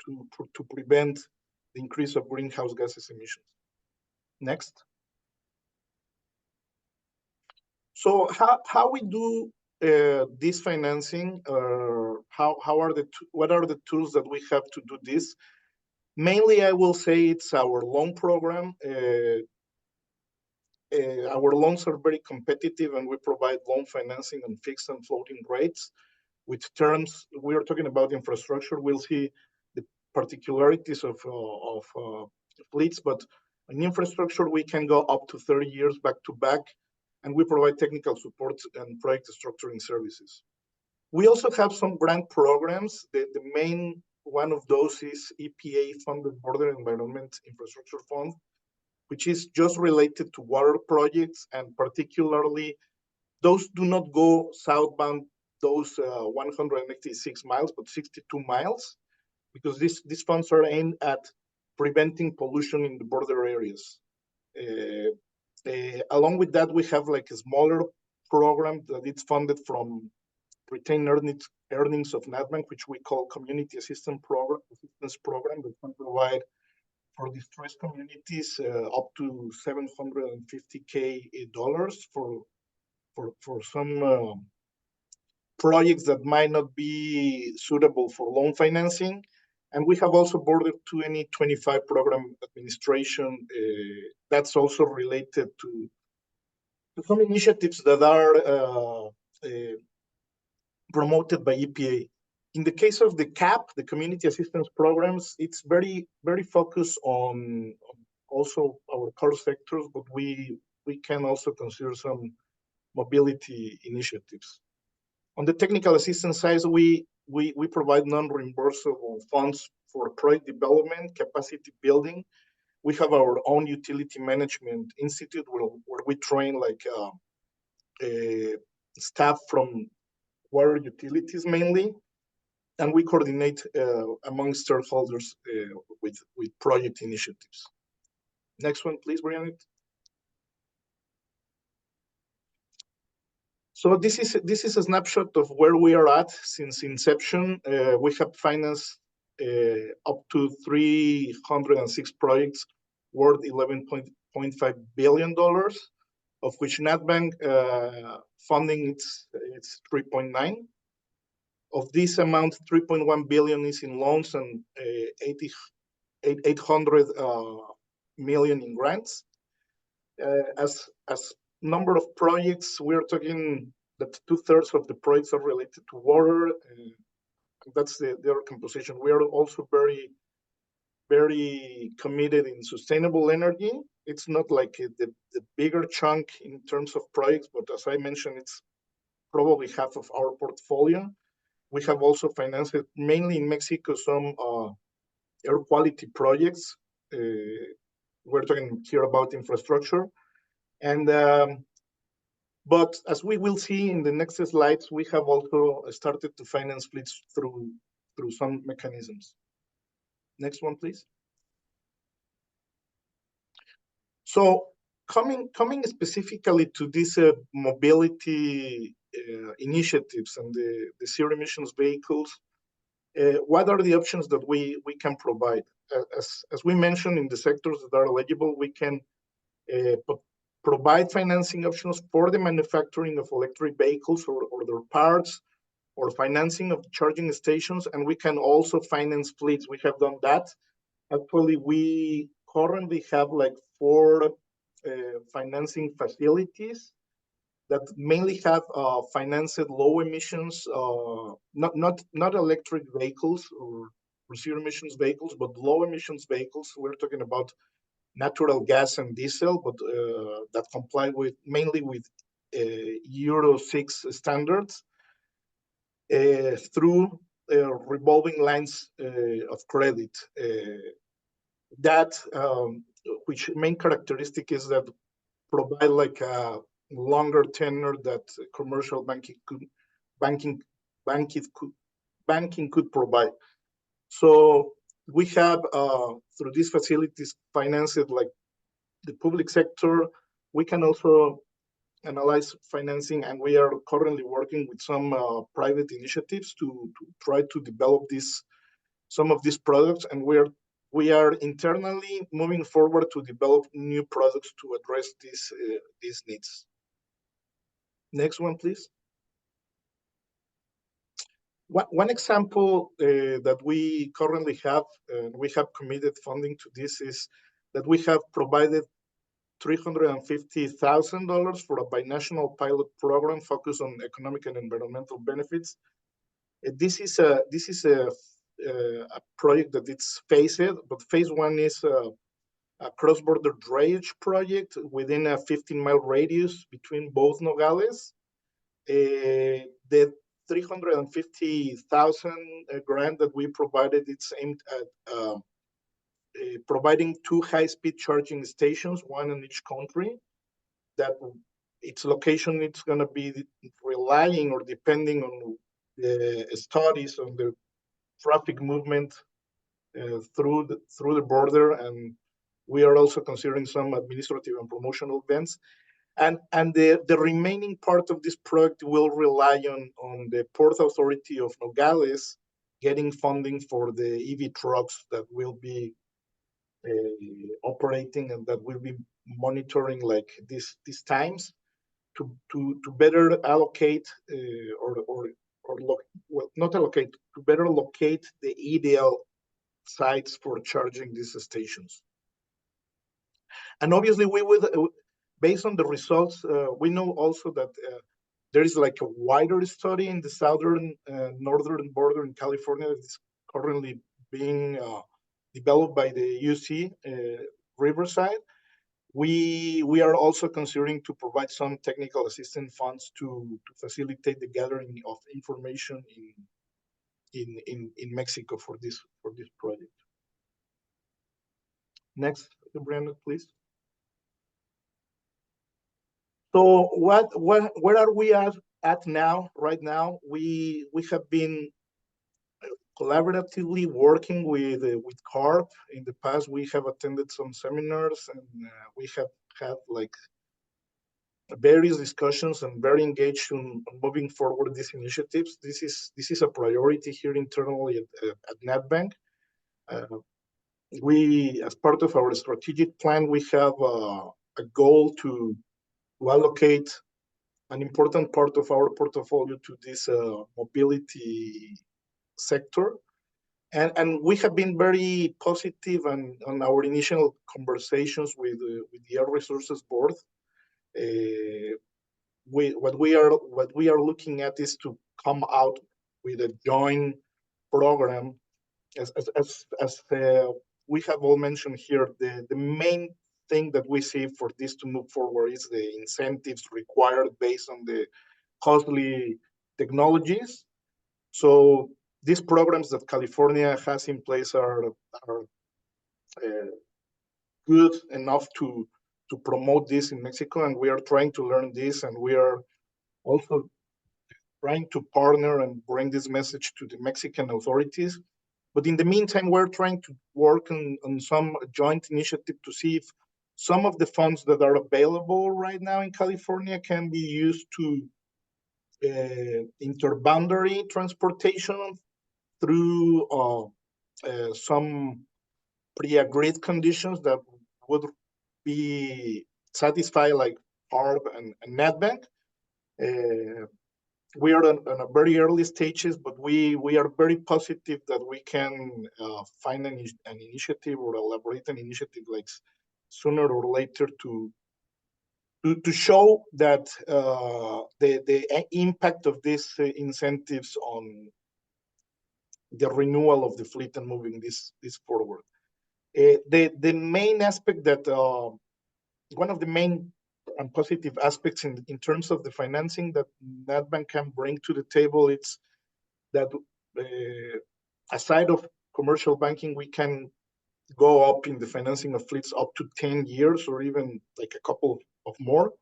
to prevent the increase of greenhouse gases emissions. Next. So how we do this financing? What are the tools that we have to do this? Mainly, I will say it's our loan program. Our loans are very competitive, and we provide loan financing on fixed and floating rates with terms. We are talking about infrastructure. We'll see the particularities of fleets, but in infrastructure, we can go up to 30 years back to back, and we provide technical support and project structuring services. We also have some grant programs. The main one of those is EPA-funded Border Environment Infrastructure Fund, which is just related to water projects, and particularly those do not go southbound those 186 miles, but 62 miles, because these funds are aimed at preventing pollution in the border areas. Along with that, we have like a smaller program that it's funded from retained earnings of NatBank, which we call Community Assistance Program that can provide for distressed communities up to $750K for some projects that might not be suitable for loan financing. And we have also Border 2025 program administration that's also related to some initiatives that are promoted by EPA. In the case of the CAP, the community assistance programs, it's very, very focused on also our core sectors, but we can also consider some mobility initiatives. On the technical assistance side, we provide non-reimbursable funds for project development, capacity building. We have our own utility management institute where we train like staff from water utilities mainly, and we coordinate among stakeholders with project initiatives. Next one, please, Brianna. So this is a snapshot of where we are at since inception. We have financed up to 306 projects worth $11.5 billion, of which NatBank funding it's 3.9. Of this amount, 3.1 billion is in loans and 800 million in grants. As number of projects, we're talking that 2/3 of the projects are related to water. That's their composition. We are also very committed in sustainable energy. It's not like the bigger chunk in terms of projects, but as I mentioned, it's probably half of our portfolio. We have also financed mainly in Mexico some air quality projects. We're talking here about infrastructure. And but as we will see in the next slides, we have also started to finance fleets through some mechanisms. Next one, please. So coming specifically to these mobility initiatives and the zero emissions vehicles, what are the options that we can provide? As we mentioned, in the sectors that are eligible, we can provide financing options for the manufacturing of electric vehicles or their parts, or financing of charging stations, and we can also finance fleets. We have done that. Actually, we currently have like 4 financing facilities that mainly have financed low emissions, not electric vehicles or zero emissions vehicles, but low emissions vehicles. We're talking about natural gas and diesel, but that comply with mainly with Euro 6 standards through revolving lines of credit. That which main characteristic is that provide like a longer tenure that commercial banking could provide. So we have through these facilities financed like the public sector. We can also analyze financing, and we are currently working with some private initiatives to try to develop some of these products, and we are internally moving forward to develop new products to address these needs. Next one, please. One example that we currently have, and we have committed funding to this, is that we have provided $350,000 for a binational pilot program focused on economic and environmental benefits. This is a project that it's phased, but phase 1 is a cross-border drayage project within a 15-mile radius between both Nogales. The 350,000 grant that we provided, it's aimed at providing 2 high-speed charging stations, one in each country. That its location, it's going to be relying or depending on the studies on the traffic movement through the border, and we are also considering some administrative and promotional events. And the remaining part of this project will rely on the Port Authority of Nogales getting funding for the EV trucks that will be operating and that will be monitoring like these times to better allocate not allocate, to better locate the ideal sites for charging these stations. And obviously we would, based on the results, we know also that there is like a wider study in the southern northern border in California that is currently being developed by the UC Riverside. We are also considering to provide some technical assistance funds to facilitate the gathering of information in Mexico for this project. Next, Brandon, please. So where are we at now? Right now, we have been collaboratively working with CARP. In the past, we have attended some seminars, and we have had like various discussions and very engaged on moving forward these initiatives. This is a priority here internally at NetBank. We, as part of our strategic plan, we have a goal to allocate an important part of our portfolio to this mobility sector. And we have been very positive on our initial conversations with the Air Resources Board. what we are looking at is to come out with a joint program. As we have all mentioned here, the main thing that we see for this to move forward is the incentives required based on the costly technologies. So these programs that California has in place are good enough to promote this in Mexico, and we are trying to learn this, and we are also trying to partner and bring this message to the Mexican authorities. But in the meantime, we're trying to work on some joint initiative to see if some of the funds that are available right now in California can be used to interboundary transportation through some pre-agreed conditions that would be satisfied, like HARB and NetBank. We are on a very early stages, but we are very positive that we can find an initiative or elaborate an initiative like sooner or later to show that the impact of these incentives on the renewal of the fleet and moving this forward. The main aspect that one of the main and positive aspects in terms of the financing that NetBank can bring to the table, it's that aside of commercial banking, we can go up in the financing of fleets up to 10 years or even like a couple of more.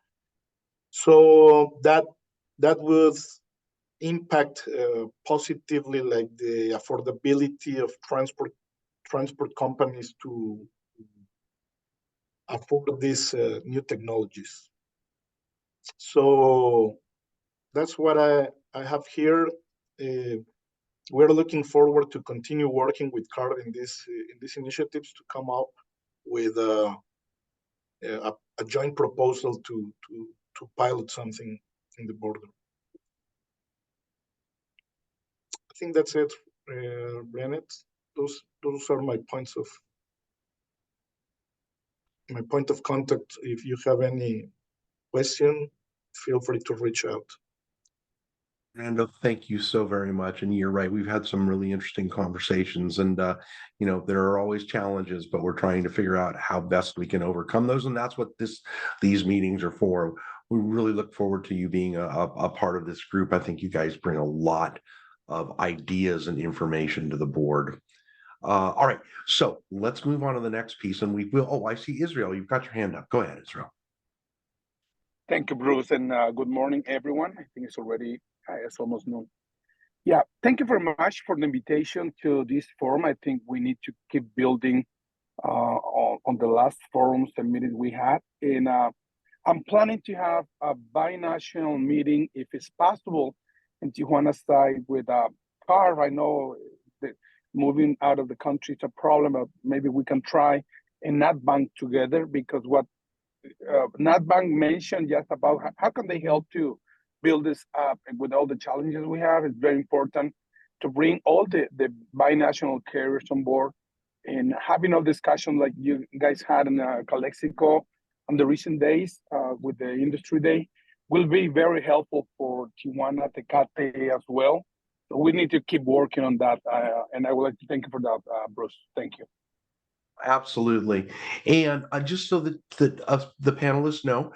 So that would impact positively like the affordability of transport companies to afford these new technologies. So that's what I have here. We're looking forward to continue working with CARB in these initiatives to come up with a joint proposal to pilot something in the border. I think that's it, Bennett. Those are my point of contact. If you have any question, feel free to reach out. Fernando, thank you so very much. And you're right, we've had some really interesting conversations, and there are always challenges, but we're trying to figure out how best we can overcome those. And that's what these meetings are for. We really look forward to you being a part of this group. I think you guys bring a lot of ideas and information to the board. All right, so let's move on to the next piece, and we will. Oh, I see Israel. You've got your hand up. Go ahead, Israel. Thank you, Bruce, and good morning, everyone. I think it's almost noon. Yeah, thank you very much for the invitation to this forum. I think we need to keep building on the last forums and meetings we had. And I'm planning to have a binational meeting, if it's possible, in Tijuana side with CARB. I know that moving out of the country is a problem, but maybe we can try and NetBank together, because what NetBank mentioned just about how can they help to build this up, and with all the challenges we have, it's very important to bring all the binational carriers on board and having a discussion like you guys had in Calexico on the recent days with the industry day will be very helpful for Tijuana, Tecate as well. So we need to keep working on that. And I would like to thank you for that, Bruce. Thank you. Absolutely. And just so that the panelists know,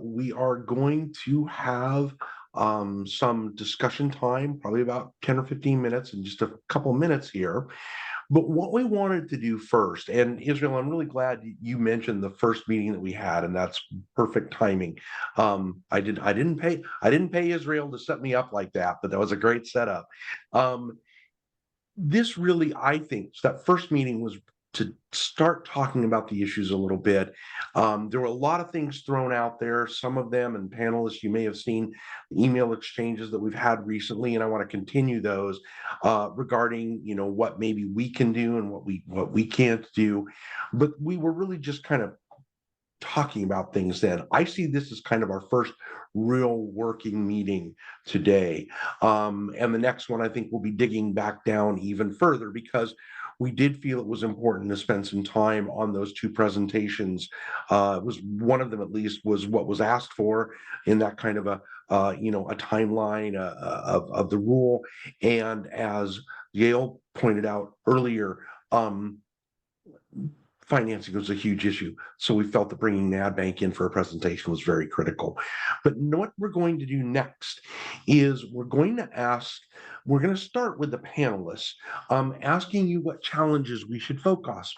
we are going to have some discussion time, probably about 10 or 15 minutes, in just a couple minutes here. But what we wanted to do first, and Israel, I'm really glad you mentioned the first meeting that we had, and that's perfect timing. I didn't pay Israel to set me up like that, but that was a great setup. This really, I think, that first meeting was to start talking about the issues a little bit. There were a lot of things thrown out there, some of them, and panelists, you may have seen email exchanges that we've had recently, and I want to continue those regarding, what maybe we can do and what we can't do. But we were really just kind of talking about things then. I see this as kind of our first real working meeting today. And the next one, I think we'll be digging back down even further, because we did feel it was important to spend some time on those two presentations. It was one of them, at least, was what was asked for in that kind of a a timeline of the rule. And as Yale pointed out earlier, financing was a huge issue. So we felt that bringing NADBank in for a presentation was very critical. But what we're going to do next is we're going to start with the panelists, asking you what challenges we should focus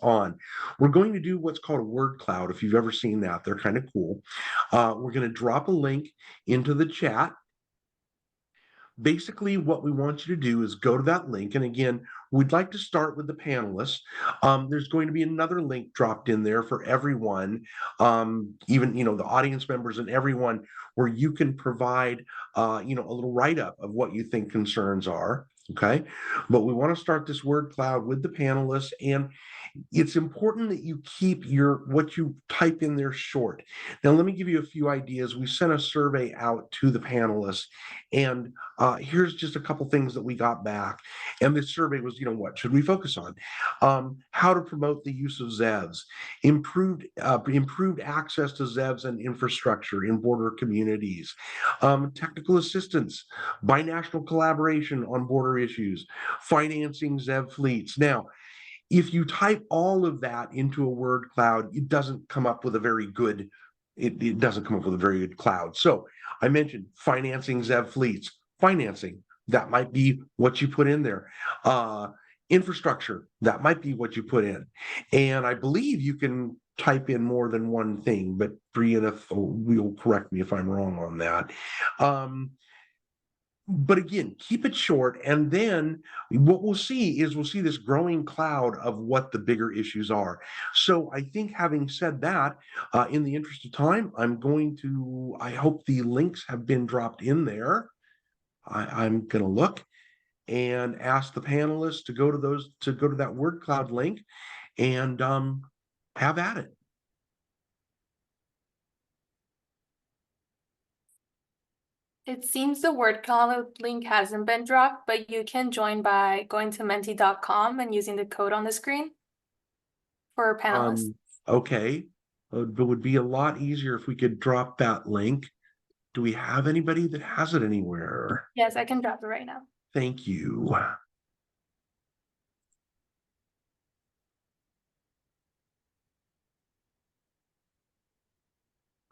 on. We're going to do what's called a word cloud. If you've ever seen that, they're kind of cool. We're going to drop a link into the chat. Basically, what we want you to do is go to that link. And again, we'd like to start with the panelists. There's going to be another link dropped in there for everyone, even, the audience members and everyone, where you can provide, a little write-up of what you think concerns are. Okay. But we want to start this word cloud with the panelists, and it's important that you keep what you type in there short. Now, let me give you a few ideas. We sent a survey out to the panelists, and here's just a couple things that we got back. And this survey was, what should we focus on? How to promote the use of ZEVs, improved access to ZEVs and infrastructure in border communities, technical assistance, binational collaboration on border issues, financing ZEV fleets. Now, if you type all of that into a word cloud, it doesn't come up with a very good, it doesn't come up with a very good cloud. So I mentioned financing ZEV fleets, financing, that might be what you put in there. Infrastructure, that might be what you put in. And I believe you can type in more than one thing, but Brianna will correct me if I'm wrong on that. But again, keep it short. And then what we'll see this growing cloud of what the bigger issues are. So I think, having said that, in the interest of time, I hope the links have been dropped in there. I'm going to look and ask the panelists to go to that word cloud link and have at it. It seems the word cloud link hasn't been dropped, but you can join by going to menti.com and using the code on the screen for panelists. Okay. It would be a lot easier if we could drop that link. Do we have anybody that has it anywhere? Yes, I can drop it right now. Thank you.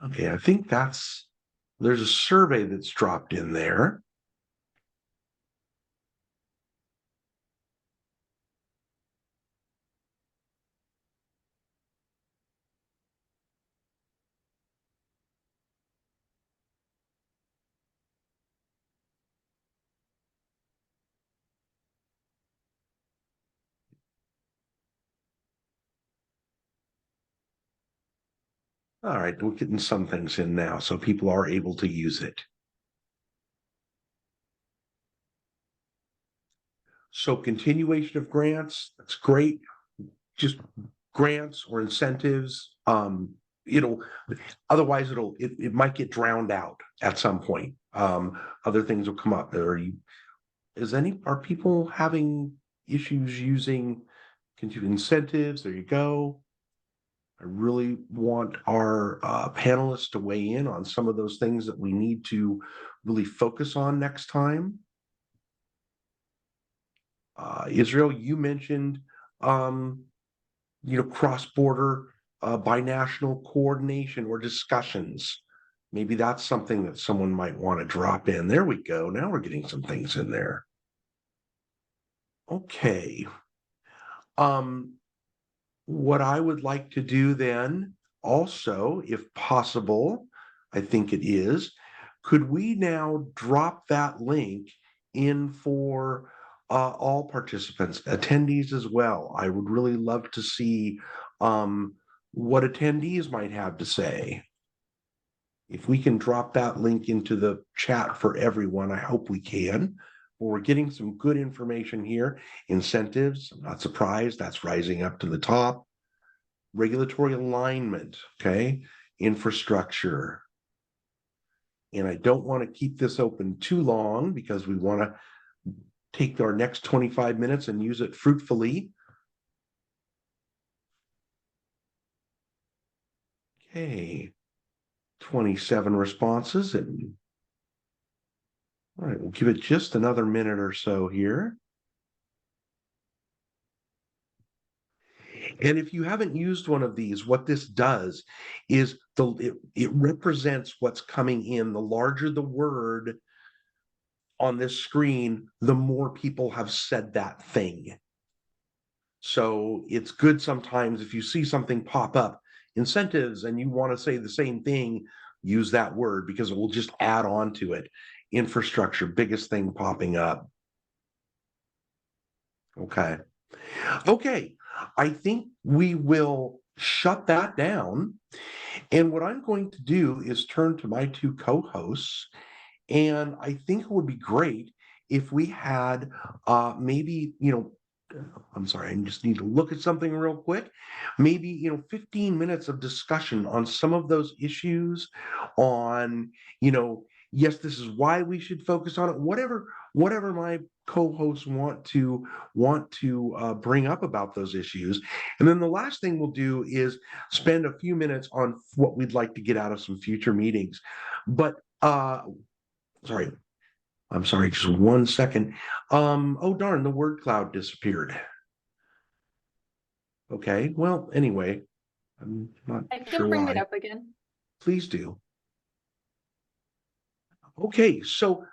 Okay, I think there's a survey that's dropped in there. All right, we're getting some things in now, so people are able to use it. So continuation of grants, that's great. Just grants or incentives. Otherwise it might get drowned out at some point. Other things will come up. Are people having issues using incentives? There you go. I really want our panelists to weigh in on some of those things that we need to really focus on next time. Israel, you mentioned, cross-border binational coordination or discussions. Maybe that's something that someone might want to drop in. There we go. Now we're getting some things in there. Okay. What I would like to do then, also, if possible, I think it is, could we now drop that link in for all participants, attendees as well? I would really love to see what attendees might have to say. If we can drop that link into the chat for everyone, I hope we can. Well, we're getting some good information here. Incentives, I'm not surprised, that's rising up to the top. Regulatory alignment, okay? Infrastructure. And I don't want to keep this open too long because we want to take our next 25 minutes and use it fruitfully. Okay, 27 responses. And all right, we'll give it just another minute or so here. And if you haven't used one of these, what this does is it represents what's coming in. The larger the word on this screen, the more people have said that thing. So it's good sometimes if you see something pop up, incentives, and you want to say the same thing, use that word because it will just add on to it. Infrastructure, biggest thing popping up. Okay. Okay. I think we will shut that down. And what I'm going to do is turn to my two co-hosts. And I think it would be great if we had maybe, I'm sorry, I just need to look at something real quick. Maybe, 15 minutes of discussion on some of those issues on, yes, this is why we should focus on it. Whatever my co-hosts want to bring up about those issues. And then the last thing we'll do is spend a few minutes on what we'd like to get out of some future meetings. But sorry, I'm sorry, just 1 second. Oh darn, the word cloud disappeared. Okay, well, anyway, I'm not I sure can bring it why. up again. Please do. Okay, so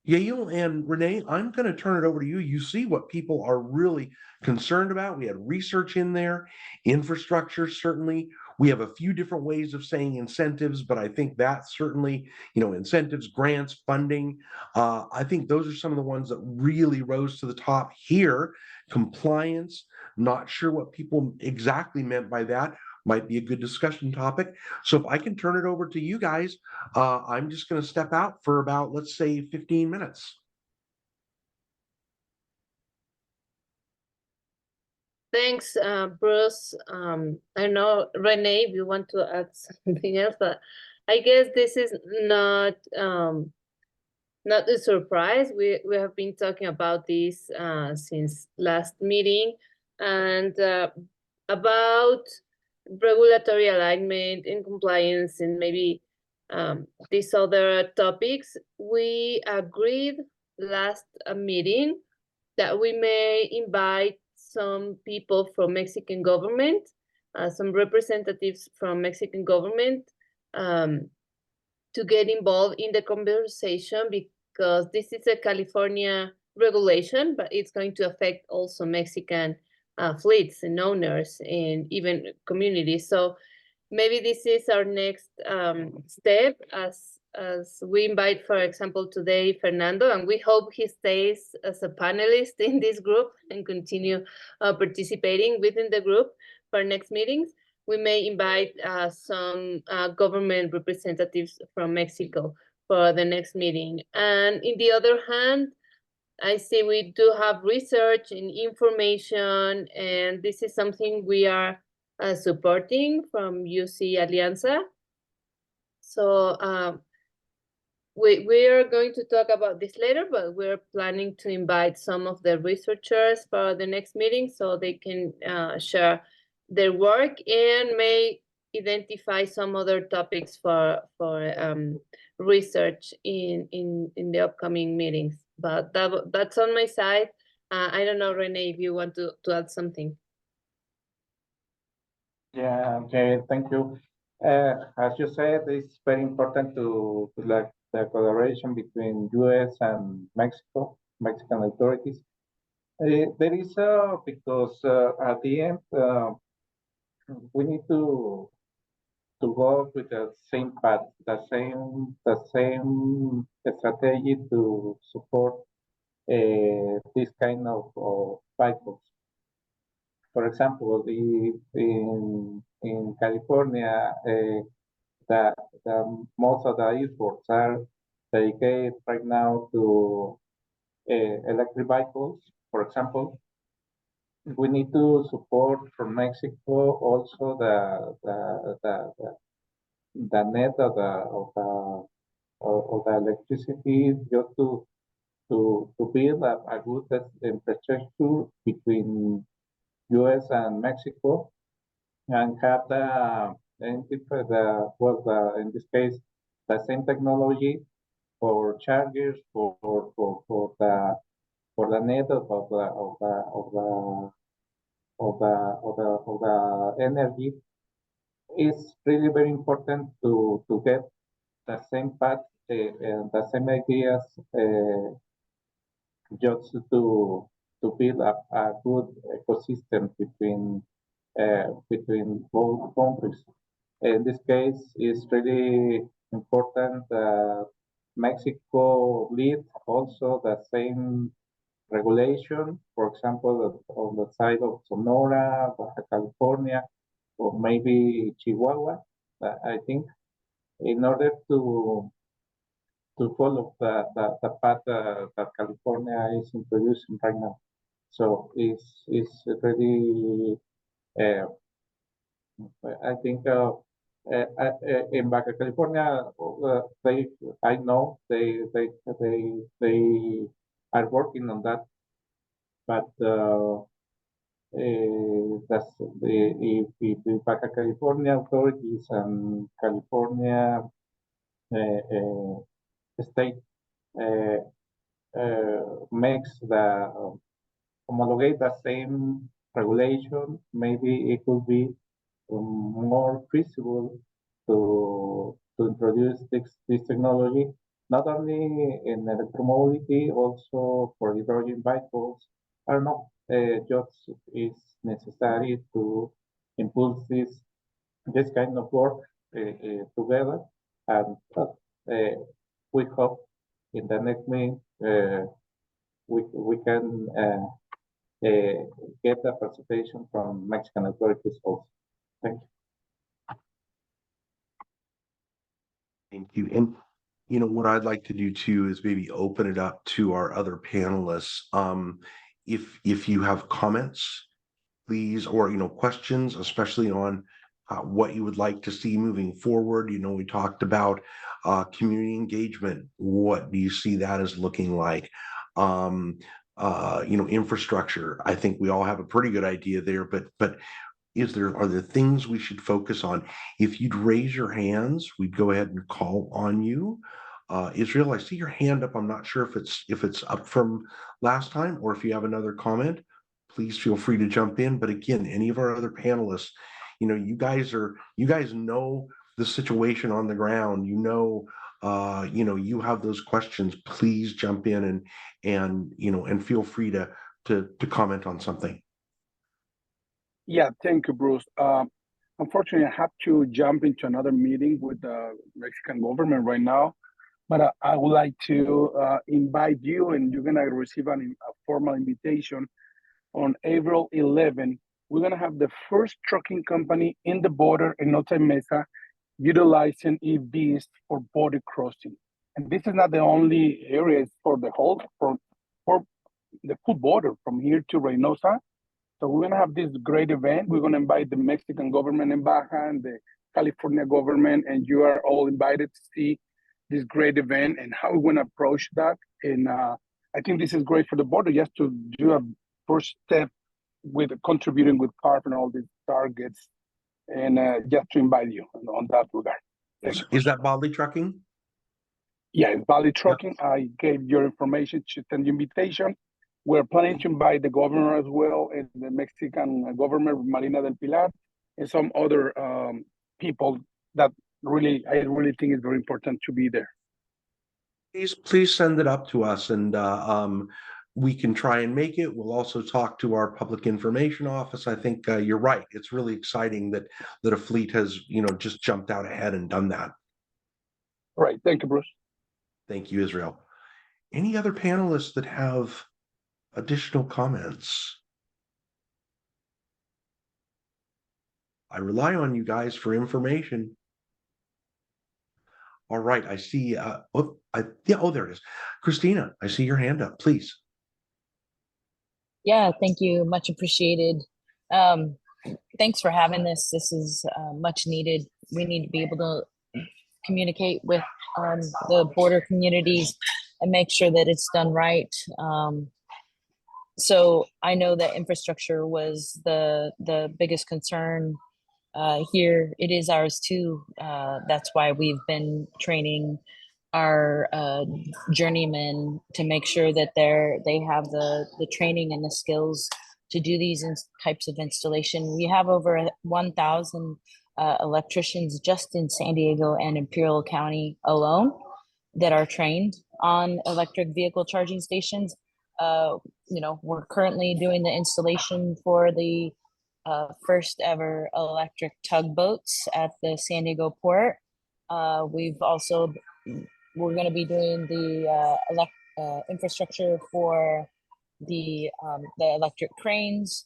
Yael and Renee, I'm going to turn it over to you. You see what people are really concerned about. We had research in there, infrastructure, certainly. We have a few different ways of saying incentives, but I think that certainly, incentives, grants, funding. I think those are some of the ones that really rose to the top here. Compliance, not sure what people exactly meant by that. Might be a good discussion topic. So if I can turn it over to you guys, I'm just going to step out for about, let's say, 15 minutes. Thanks, Bruce. I know, Renee, if you want to add something else, but I guess this is not a surprise. We have been talking about this since last meeting, and about regulatory alignment and compliance and maybe these other topics. We agreed last meeting that we may invite some people from Mexican government, some representatives from Mexican government, to get involved in the conversation, because this is a California regulation, but it's going to affect also Mexican fleets and owners and even communities. So maybe this is our next step, as we invite, for example, today Fernando, and we hope he stays as a panelist in this group and continue participating within the group for next meetings. We may invite some government representatives from Mexico for the next meeting. And in the other hand, I see we do have research and information, and this is something we are supporting from UC Alianza. So we are going to talk about this later, but we're planning to invite some of the researchers for the next meeting so they can share their work and may identify some other topics for research in the upcoming meetings. But that's on my side. I don't know, Renee, if you want to add something. Yeah, okay, thank you. As you said, it's very important to like the collaboration between US and Mexican authorities. There is because at the end we need to go with the same path, the same strategy to support this kind of cycles. For example, in California, the most of the efforts are dedicated right now to electric vehicles. For example, we need to support from Mexico also the net of the electricity, just to to build a good infrastructure between US and Mexico and have in this case, the same technology for chargers, for the net of the energy. It's really very important to get the same path and the same ideas just to build a good ecosystem between both countries. In this case, it's really important that Mexico lead also the same regulation, for example, on the side of Sonora, Baja California, or maybe Chihuahua, I think, in order to follow the path that California is introducing right now. So it's really, I think, in Baja California, I know they are working on that, but that's if the Baja California authorities and California state makes the homologate the same regulation, maybe it could be more feasible to introduce this technology, not only in electromobility, also for hydrogen vehicles. I don't know, just is necessary to impulse this kind of work together, and we hope in the next meeting we can get the participation from Mexican authorities also. Thank you. Thank you. And you know what I'd like to do too is maybe open it up to our other panelists. If you have comments, please, or questions, especially on what you would like to see moving forward. We talked about community engagement. What do you see that as looking like? Infrastructure. I think we all have a pretty good idea there, but are there things we should focus on? If you'd raise your hands, we'd go ahead and call on you. Israel, I see your hand up. I'm not sure if it's up from last time or if you have another comment. Please feel free to jump in. But again, any of our other panelists, you guys know the situation on the ground. You have those questions. Please jump in and feel free to comment on something. Yeah, thank you, Bruce. Unfortunately, I have to jump into another meeting with the Mexican government right now, but I would like to invite you, and you're gonna receive a formal invitation on April 11. We're gonna have the first trucking company in the border in Otay Mesa utilizing EVs for border crossing. And this is not the only area, it's for the whole, for the full border from here to Reynosa. So we're gonna have this great event. We're gonna invite the Mexican government in Baja and the California government, and you are all invited to see this great event and how we're gonna approach that. And I think this is great for the border, just to do a first step with contributing with CARB and all these targets, and just to invite you on that regard. Is that Bodley Trucking? Yeah, it's Bodley Trucking. Yep. I gave your information to send the invitation. We're planning to invite the governor as well, and the Mexican government, Marina del Pilar, and some other people that I really think is very important to be there. Please send it up to us, and we can try and make it. We'll also talk to our public information office. I think you're right. It's really exciting that a fleet has just jumped out ahead and done that. All right. Thank you, Bruce. Thank you, Israel. Any other panelists that have additional comments? I rely on you guys for information. All right, I see. There it is. Christina, I see your hand up, please. Yeah, thank you. Much appreciated. Thanks for having this. This is much needed. We need to be able to communicate with the border communities and make sure that it's done right. So I know that infrastructure was the biggest concern here. It is ours too. That's why we've been training our journeymen to make sure that they have the training and the skills to do these types of installation. We have over 1,000 electricians just in San Diego and Imperial County alone that are trained on electric vehicle charging stations. We're currently doing the installation for the first ever electric tugboats at the San Diego port. We're going to be doing the infrastructure for the electric cranes,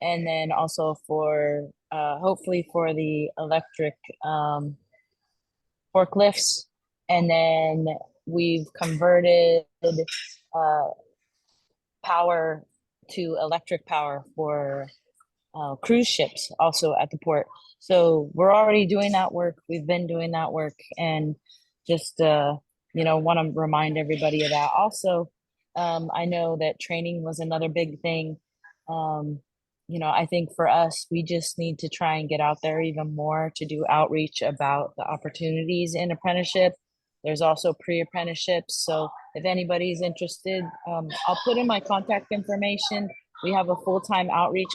and then also for hopefully for the electric forklifts. And then we've converted power to electric power for cruise ships also at the port. So we're already doing that work. We've been doing that work, and just want to remind everybody of that. Also, I know that training was another big thing. I think for us, we just need to try and get out there even more to do outreach about the opportunities in apprenticeship. There's also pre-apprenticeships. So if anybody's interested, I'll put in my contact information. We have a full-time outreach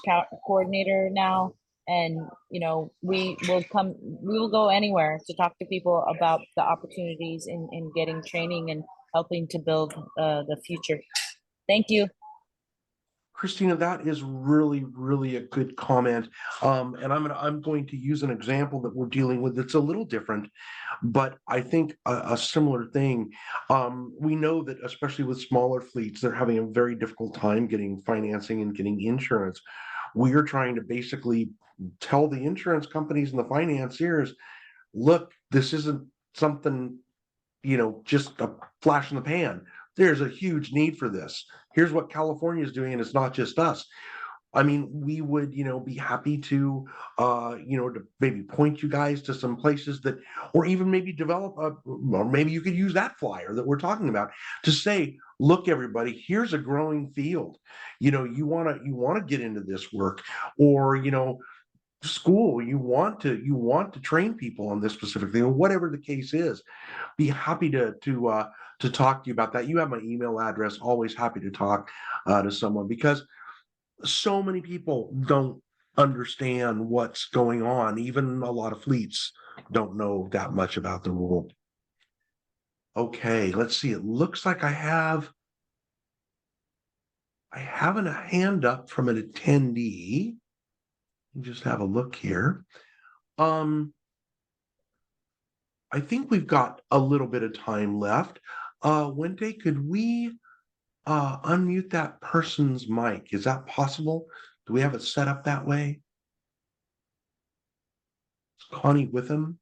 coordinator now, and we will go anywhere to talk to people about the opportunities in getting training and helping to build the future. Thank you. Christina, that is really, really a good comment. And I'm going to use an example that we're dealing with that's a little different, but I think a similar thing. We know that especially with smaller fleets, they're having a very difficult time getting financing and getting insurance. We are trying to basically tell the insurance companies and the financiers, look, this isn't something, just a flash in the pan. There's a huge need for this. Here's what California is doing, and it's not just us. I mean, we would, be happy to, to maybe point you guys to some places that, or even maybe develop or maybe you could use that flyer that we're talking about to say, look, everybody, here's a growing field. You want to get into this work, or, school, you want to train people on this specific thing, or whatever the case is. Be happy to talk to you about that. You have my email address. Always happy to talk to someone, because so many people don't understand what's going on. Even a lot of fleets don't know that much about the rule. Okay, let's see. It looks like I have a hand up from an attendee. Just have a look here. I think we've got a little bit of time left. Wente, could we unmute that person's mic? Is that possible? Do we have it set up that way? Is Connie with him?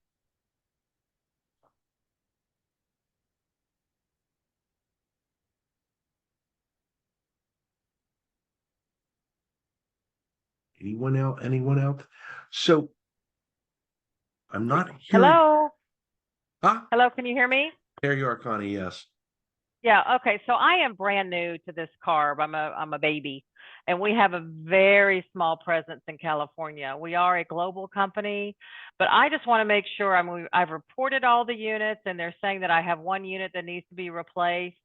Anyone else? Anyone else? So I'm not hearing. Hello. Huh? Hello, can you hear me? There you are, Connie. Yes. Yeah, okay. So I am brand new to this CARB. I'm a baby, and we have a very small presence in California. We are a global company, but I just want to make sure I've reported all the units, and they're saying that I have one unit that needs to be replaced.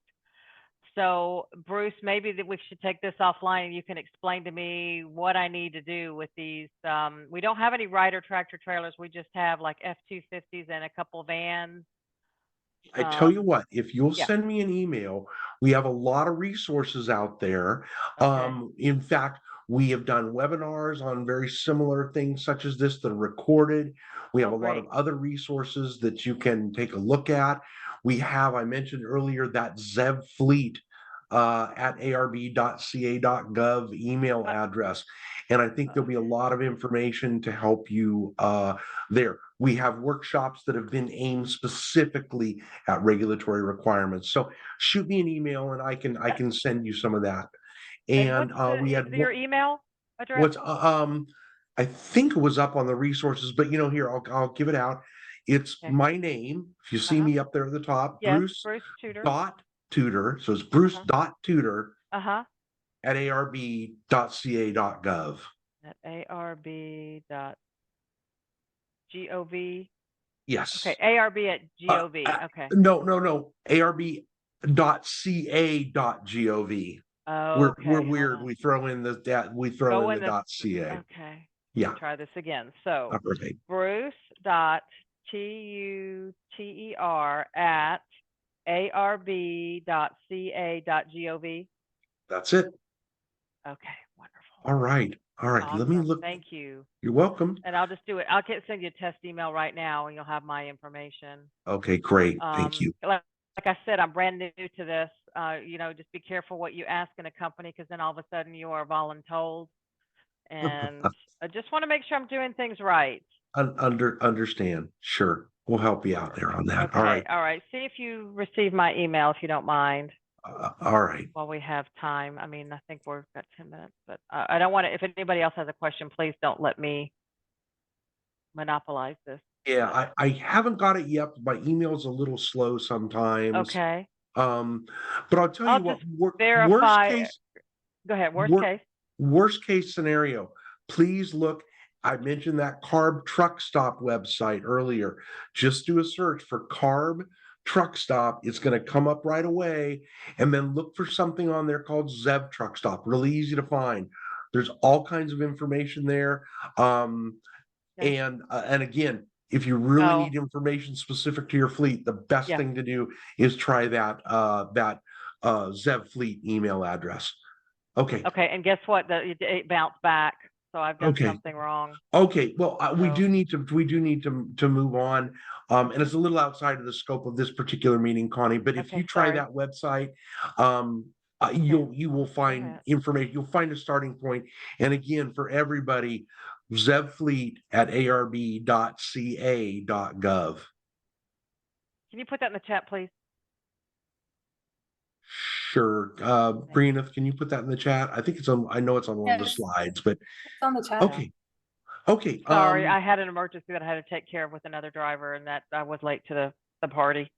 So Bruce, maybe that we should take this offline and you can explain to me what I need to do with these. We don't have any Ryder tractor trailers. We just have like F-250s and a couple vans. I tell you what, if you'll yeah. send me an email, we have a lot of resources out there. Okay. In fact, we have done webinars on very similar things such as this that are recorded. We have a lot of other resources that you can take a look at. We have, I mentioned earlier, that ZEV fleet at arb.ca.gov email address. And I think there'll be a lot of information to help you there. We have workshops that have been aimed specifically at regulatory requirements. So shoot me an email and I can send you some of that. And we had your email address. What's I think it was up on the resources, but here I'll give it out. It's my name. If you see me up there at the top, yes, Bruce Bruce Tudor. Tutor. So it's Bruce.tutor Uh-huh. at arb.ca.gov. At arb.gov. Yes. Okay, ARB at gov. Okay. No, arb.ca.gov. We're Okay, hold weird. on. We throw in the Go in the .ca. okay. Yeah. Let me try this again. So All right. Bruce.tuter at arb.ca.gov. That's it. Okay, wonderful. All right. All right. Let me Awesome. look. Thank you. You're welcome. And I'll just do it. I'll send you a test email right now and you'll have my information. Okay, great. Thank you. Like I said, I'm brand new to this. You know, just be careful what you ask in a company because then all of a sudden you are voluntold. And I just want to make sure I'm doing things right. Understand. Sure. We'll help you out there on that. Okay. All right. All right. See if you receive my email if you don't mind. All right. While we have time. I mean, I think we've got 10 minutes, but I don't want to, if anybody else has a question, please don't let me monopolize this. Yeah, I haven't got it yet. My email's a little slow sometimes. Okay. But I'll tell you what, verify. worst case. Go ahead. Worst case scenario, please look. I mentioned that CARB truck stop website earlier. Just do a search for CARB truck stop. It's going to come up right away. And then look for something on there called ZEV truck stop. Really easy to find. There's all kinds of information there. And again, if you really need information specific to your fleet, the best thing to do is try that ZEV fleet email address. Okay. Okay. And guess what? It bounced back. So I've done something wrong. Okay. Well, we do need to move on. And it's a little outside of the scope of this particular meeting, Connie, but if you try that website, you will find information. You'll find a starting point. And again, for everybody, ZevFleet at arb.ca.gov. Can you put that in the chat, please? Sure. Brianna, can you put that in the chat? I think it's on, I know it's on one of the slides, but it's on the chat. Okay. Okay. Sorry, I had an emergency that I had to take care of with another driver and that I was late to the party.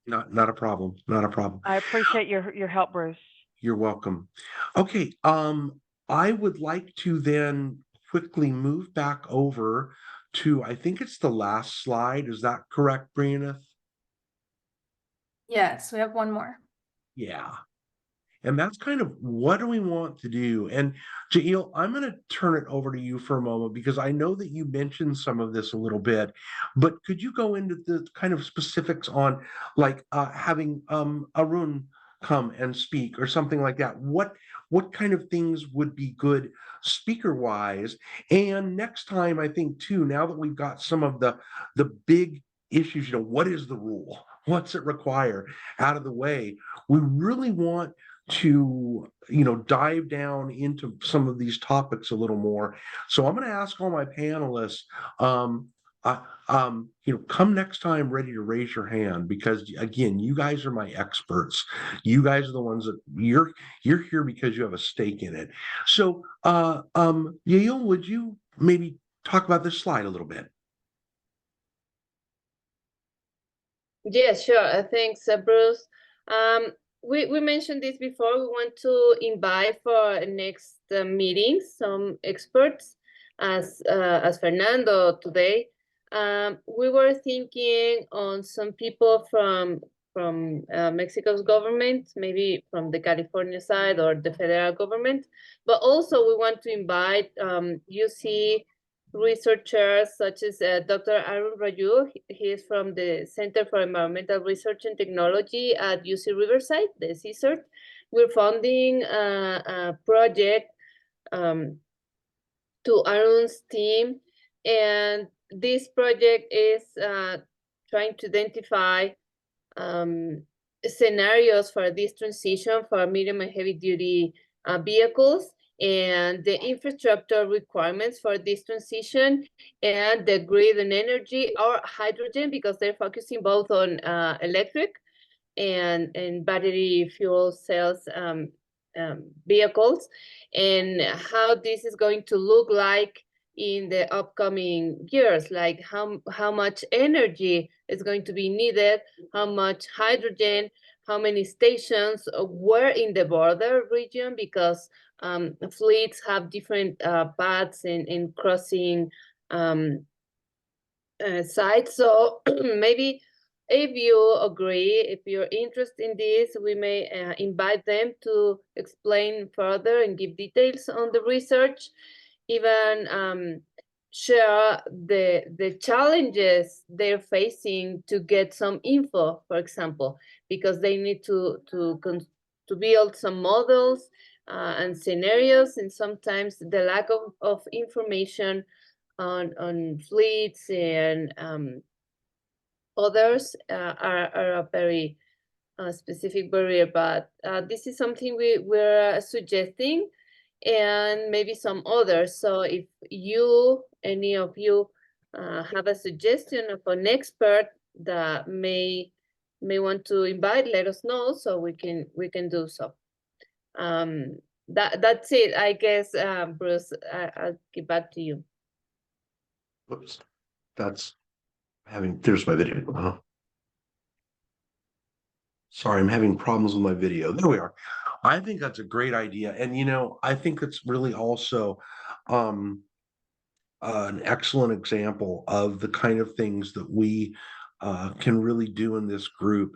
Not a problem. Not a problem. I appreciate your help, Bruce. You're welcome. Okay. I would like to then quickly move back over to, I think it's the last slide. Is that correct, Brianna? Yes, we have one more. Yeah. And that's kind of what do we want to do? And Jael, I'm going to turn it over to you for a moment because I know that you mentioned some of this a little bit, but could you go into the kind of specifics on like having Arun come and speak or something like that? What kind of things would be good speaker wise? And next time, I think too, now that we've got some of the big issues, what is the rule? What's it require out of the way? We really want to dive down into some of these topics a little more. So I'm going to ask all my panelists come next time ready to raise your hand because again, you guys are my experts. You guys are the ones that you're here because you have a stake in it. So Yael, would you maybe talk about this slide a little bit? Yes, sure. Thanks, Bruce. We mentioned this before. We want to invite for next meeting some experts, as Fernando today. We were thinking on some people from Mexico's government, maybe from the California side or the federal government, but also we want to invite UC researchers such as Dr. Arun Raju. He is from the Center for Environmental Research and Technology at UC Riverside, the CSERT. We're funding a project to Arun's team, and this project is trying to identify scenarios for this transition for medium and heavy duty vehicles and the infrastructure requirements for this transition and the grid and energy or hydrogen, because they're focusing both on electric and battery fuel cells vehicles, and how this is going to look like in the upcoming years, like how much energy is going to be needed, how much hydrogen, how many stations were in the border region, because fleets have different paths in crossing sites. So maybe if you agree, if you're interested in this, we may invite them to explain further and give details on the research, even share the challenges they're facing to get some info, for example, because they need to build some models and scenarios, and sometimes the lack of information on fleets and others are a very specific barrier. But this is something we're suggesting, and maybe some others. So if any of you have a suggestion of an expert that may want to invite, let us know so we can do so. That's it, I guess. Bruce, I'll give back to you. Whoops, there's my video. Sorry, I'm having problems with my video. There we are. I think that's a great idea. And, I think it's really also an excellent example of the kind of things that we can really do in this group.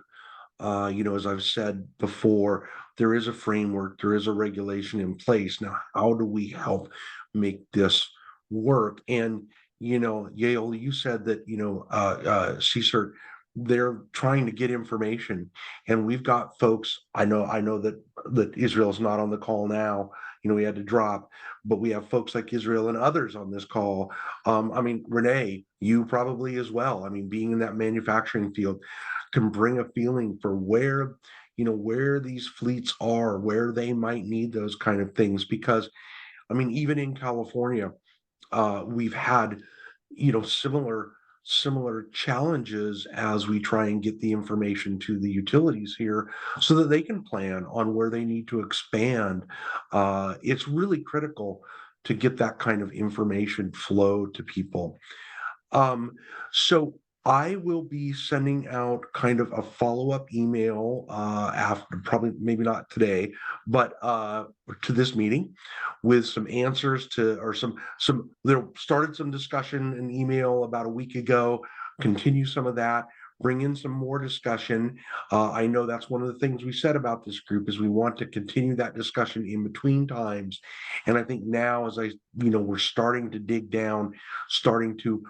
As I've said before, there is a framework, there is a regulation in place. Now, how do we help make this work? And, Yale, you said that, CSERT, they're trying to get information, and we've got folks. I know that Israel's not on the call now. We had to drop, but we have folks like Israel and others on this call. Renee, you probably as well. Being in that manufacturing field can bring a feeling for where these fleets are, where they might need those kind of things. Because, even in California, we've had, similar challenges as we try and get the information to the utilities here so that they can plan on where they need to expand. It's really critical to get that kind of information flow to people. So I will be sending out kind of a follow-up email after, probably maybe not today, but to this meeting with some answers to, or some there started some discussion in email about a week ago, continue some of that, bring in some more discussion. I know that's one of the things we said about this group is we want to continue that discussion in between times. And I think now as we're starting to dig down, starting to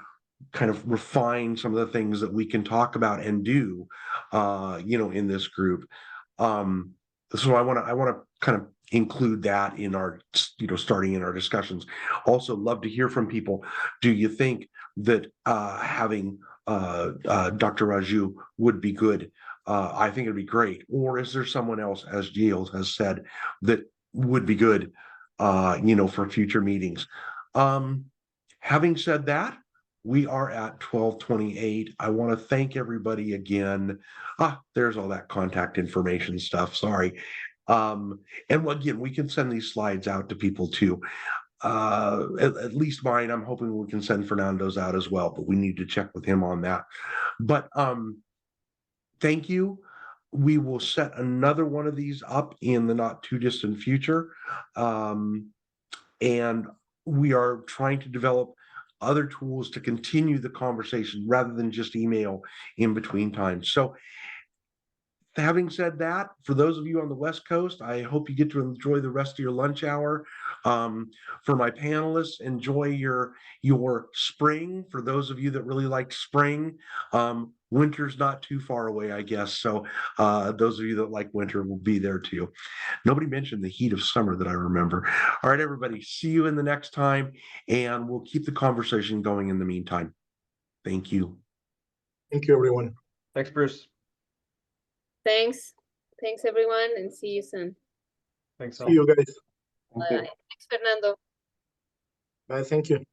kind of refine some of the things that we can talk about and do, in this group. So I want to kind of include that in our, starting in our discussions. Also, love to hear from people. Do you think that having Dr. Raju would be good? I think it'd be great. Or is there someone else, as Jill has said, that would be good, for future meetings? Having said that, we are at 12:28. I want to thank everybody again. There's all that contact information stuff. Sorry. And again, we can send these slides out to people too. At least mine, I'm hoping we can send Fernando's out as well, but we need to check with him on that. But thank you. We will set another one of these up in the not too distant future. And we are trying to develop other tools to continue the conversation rather than just email in between times. So having said that, for those of you on the West Coast, I hope you get to enjoy the rest of your lunch hour. For my panelists, enjoy your spring. For those of you that really like spring, winter's not too far away, I guess. So those of you that like winter will be there too. Nobody mentioned the heat of summer that I remember. All right, everybody, see you in the next time, and we'll keep the conversation going in the meantime. Thank you. Thank you, everyone. Thanks, Bruce. Thanks everyone, and see you soon. Thanks all. See you guys. Bye. Thanks, Fernando. Bye. Thank you.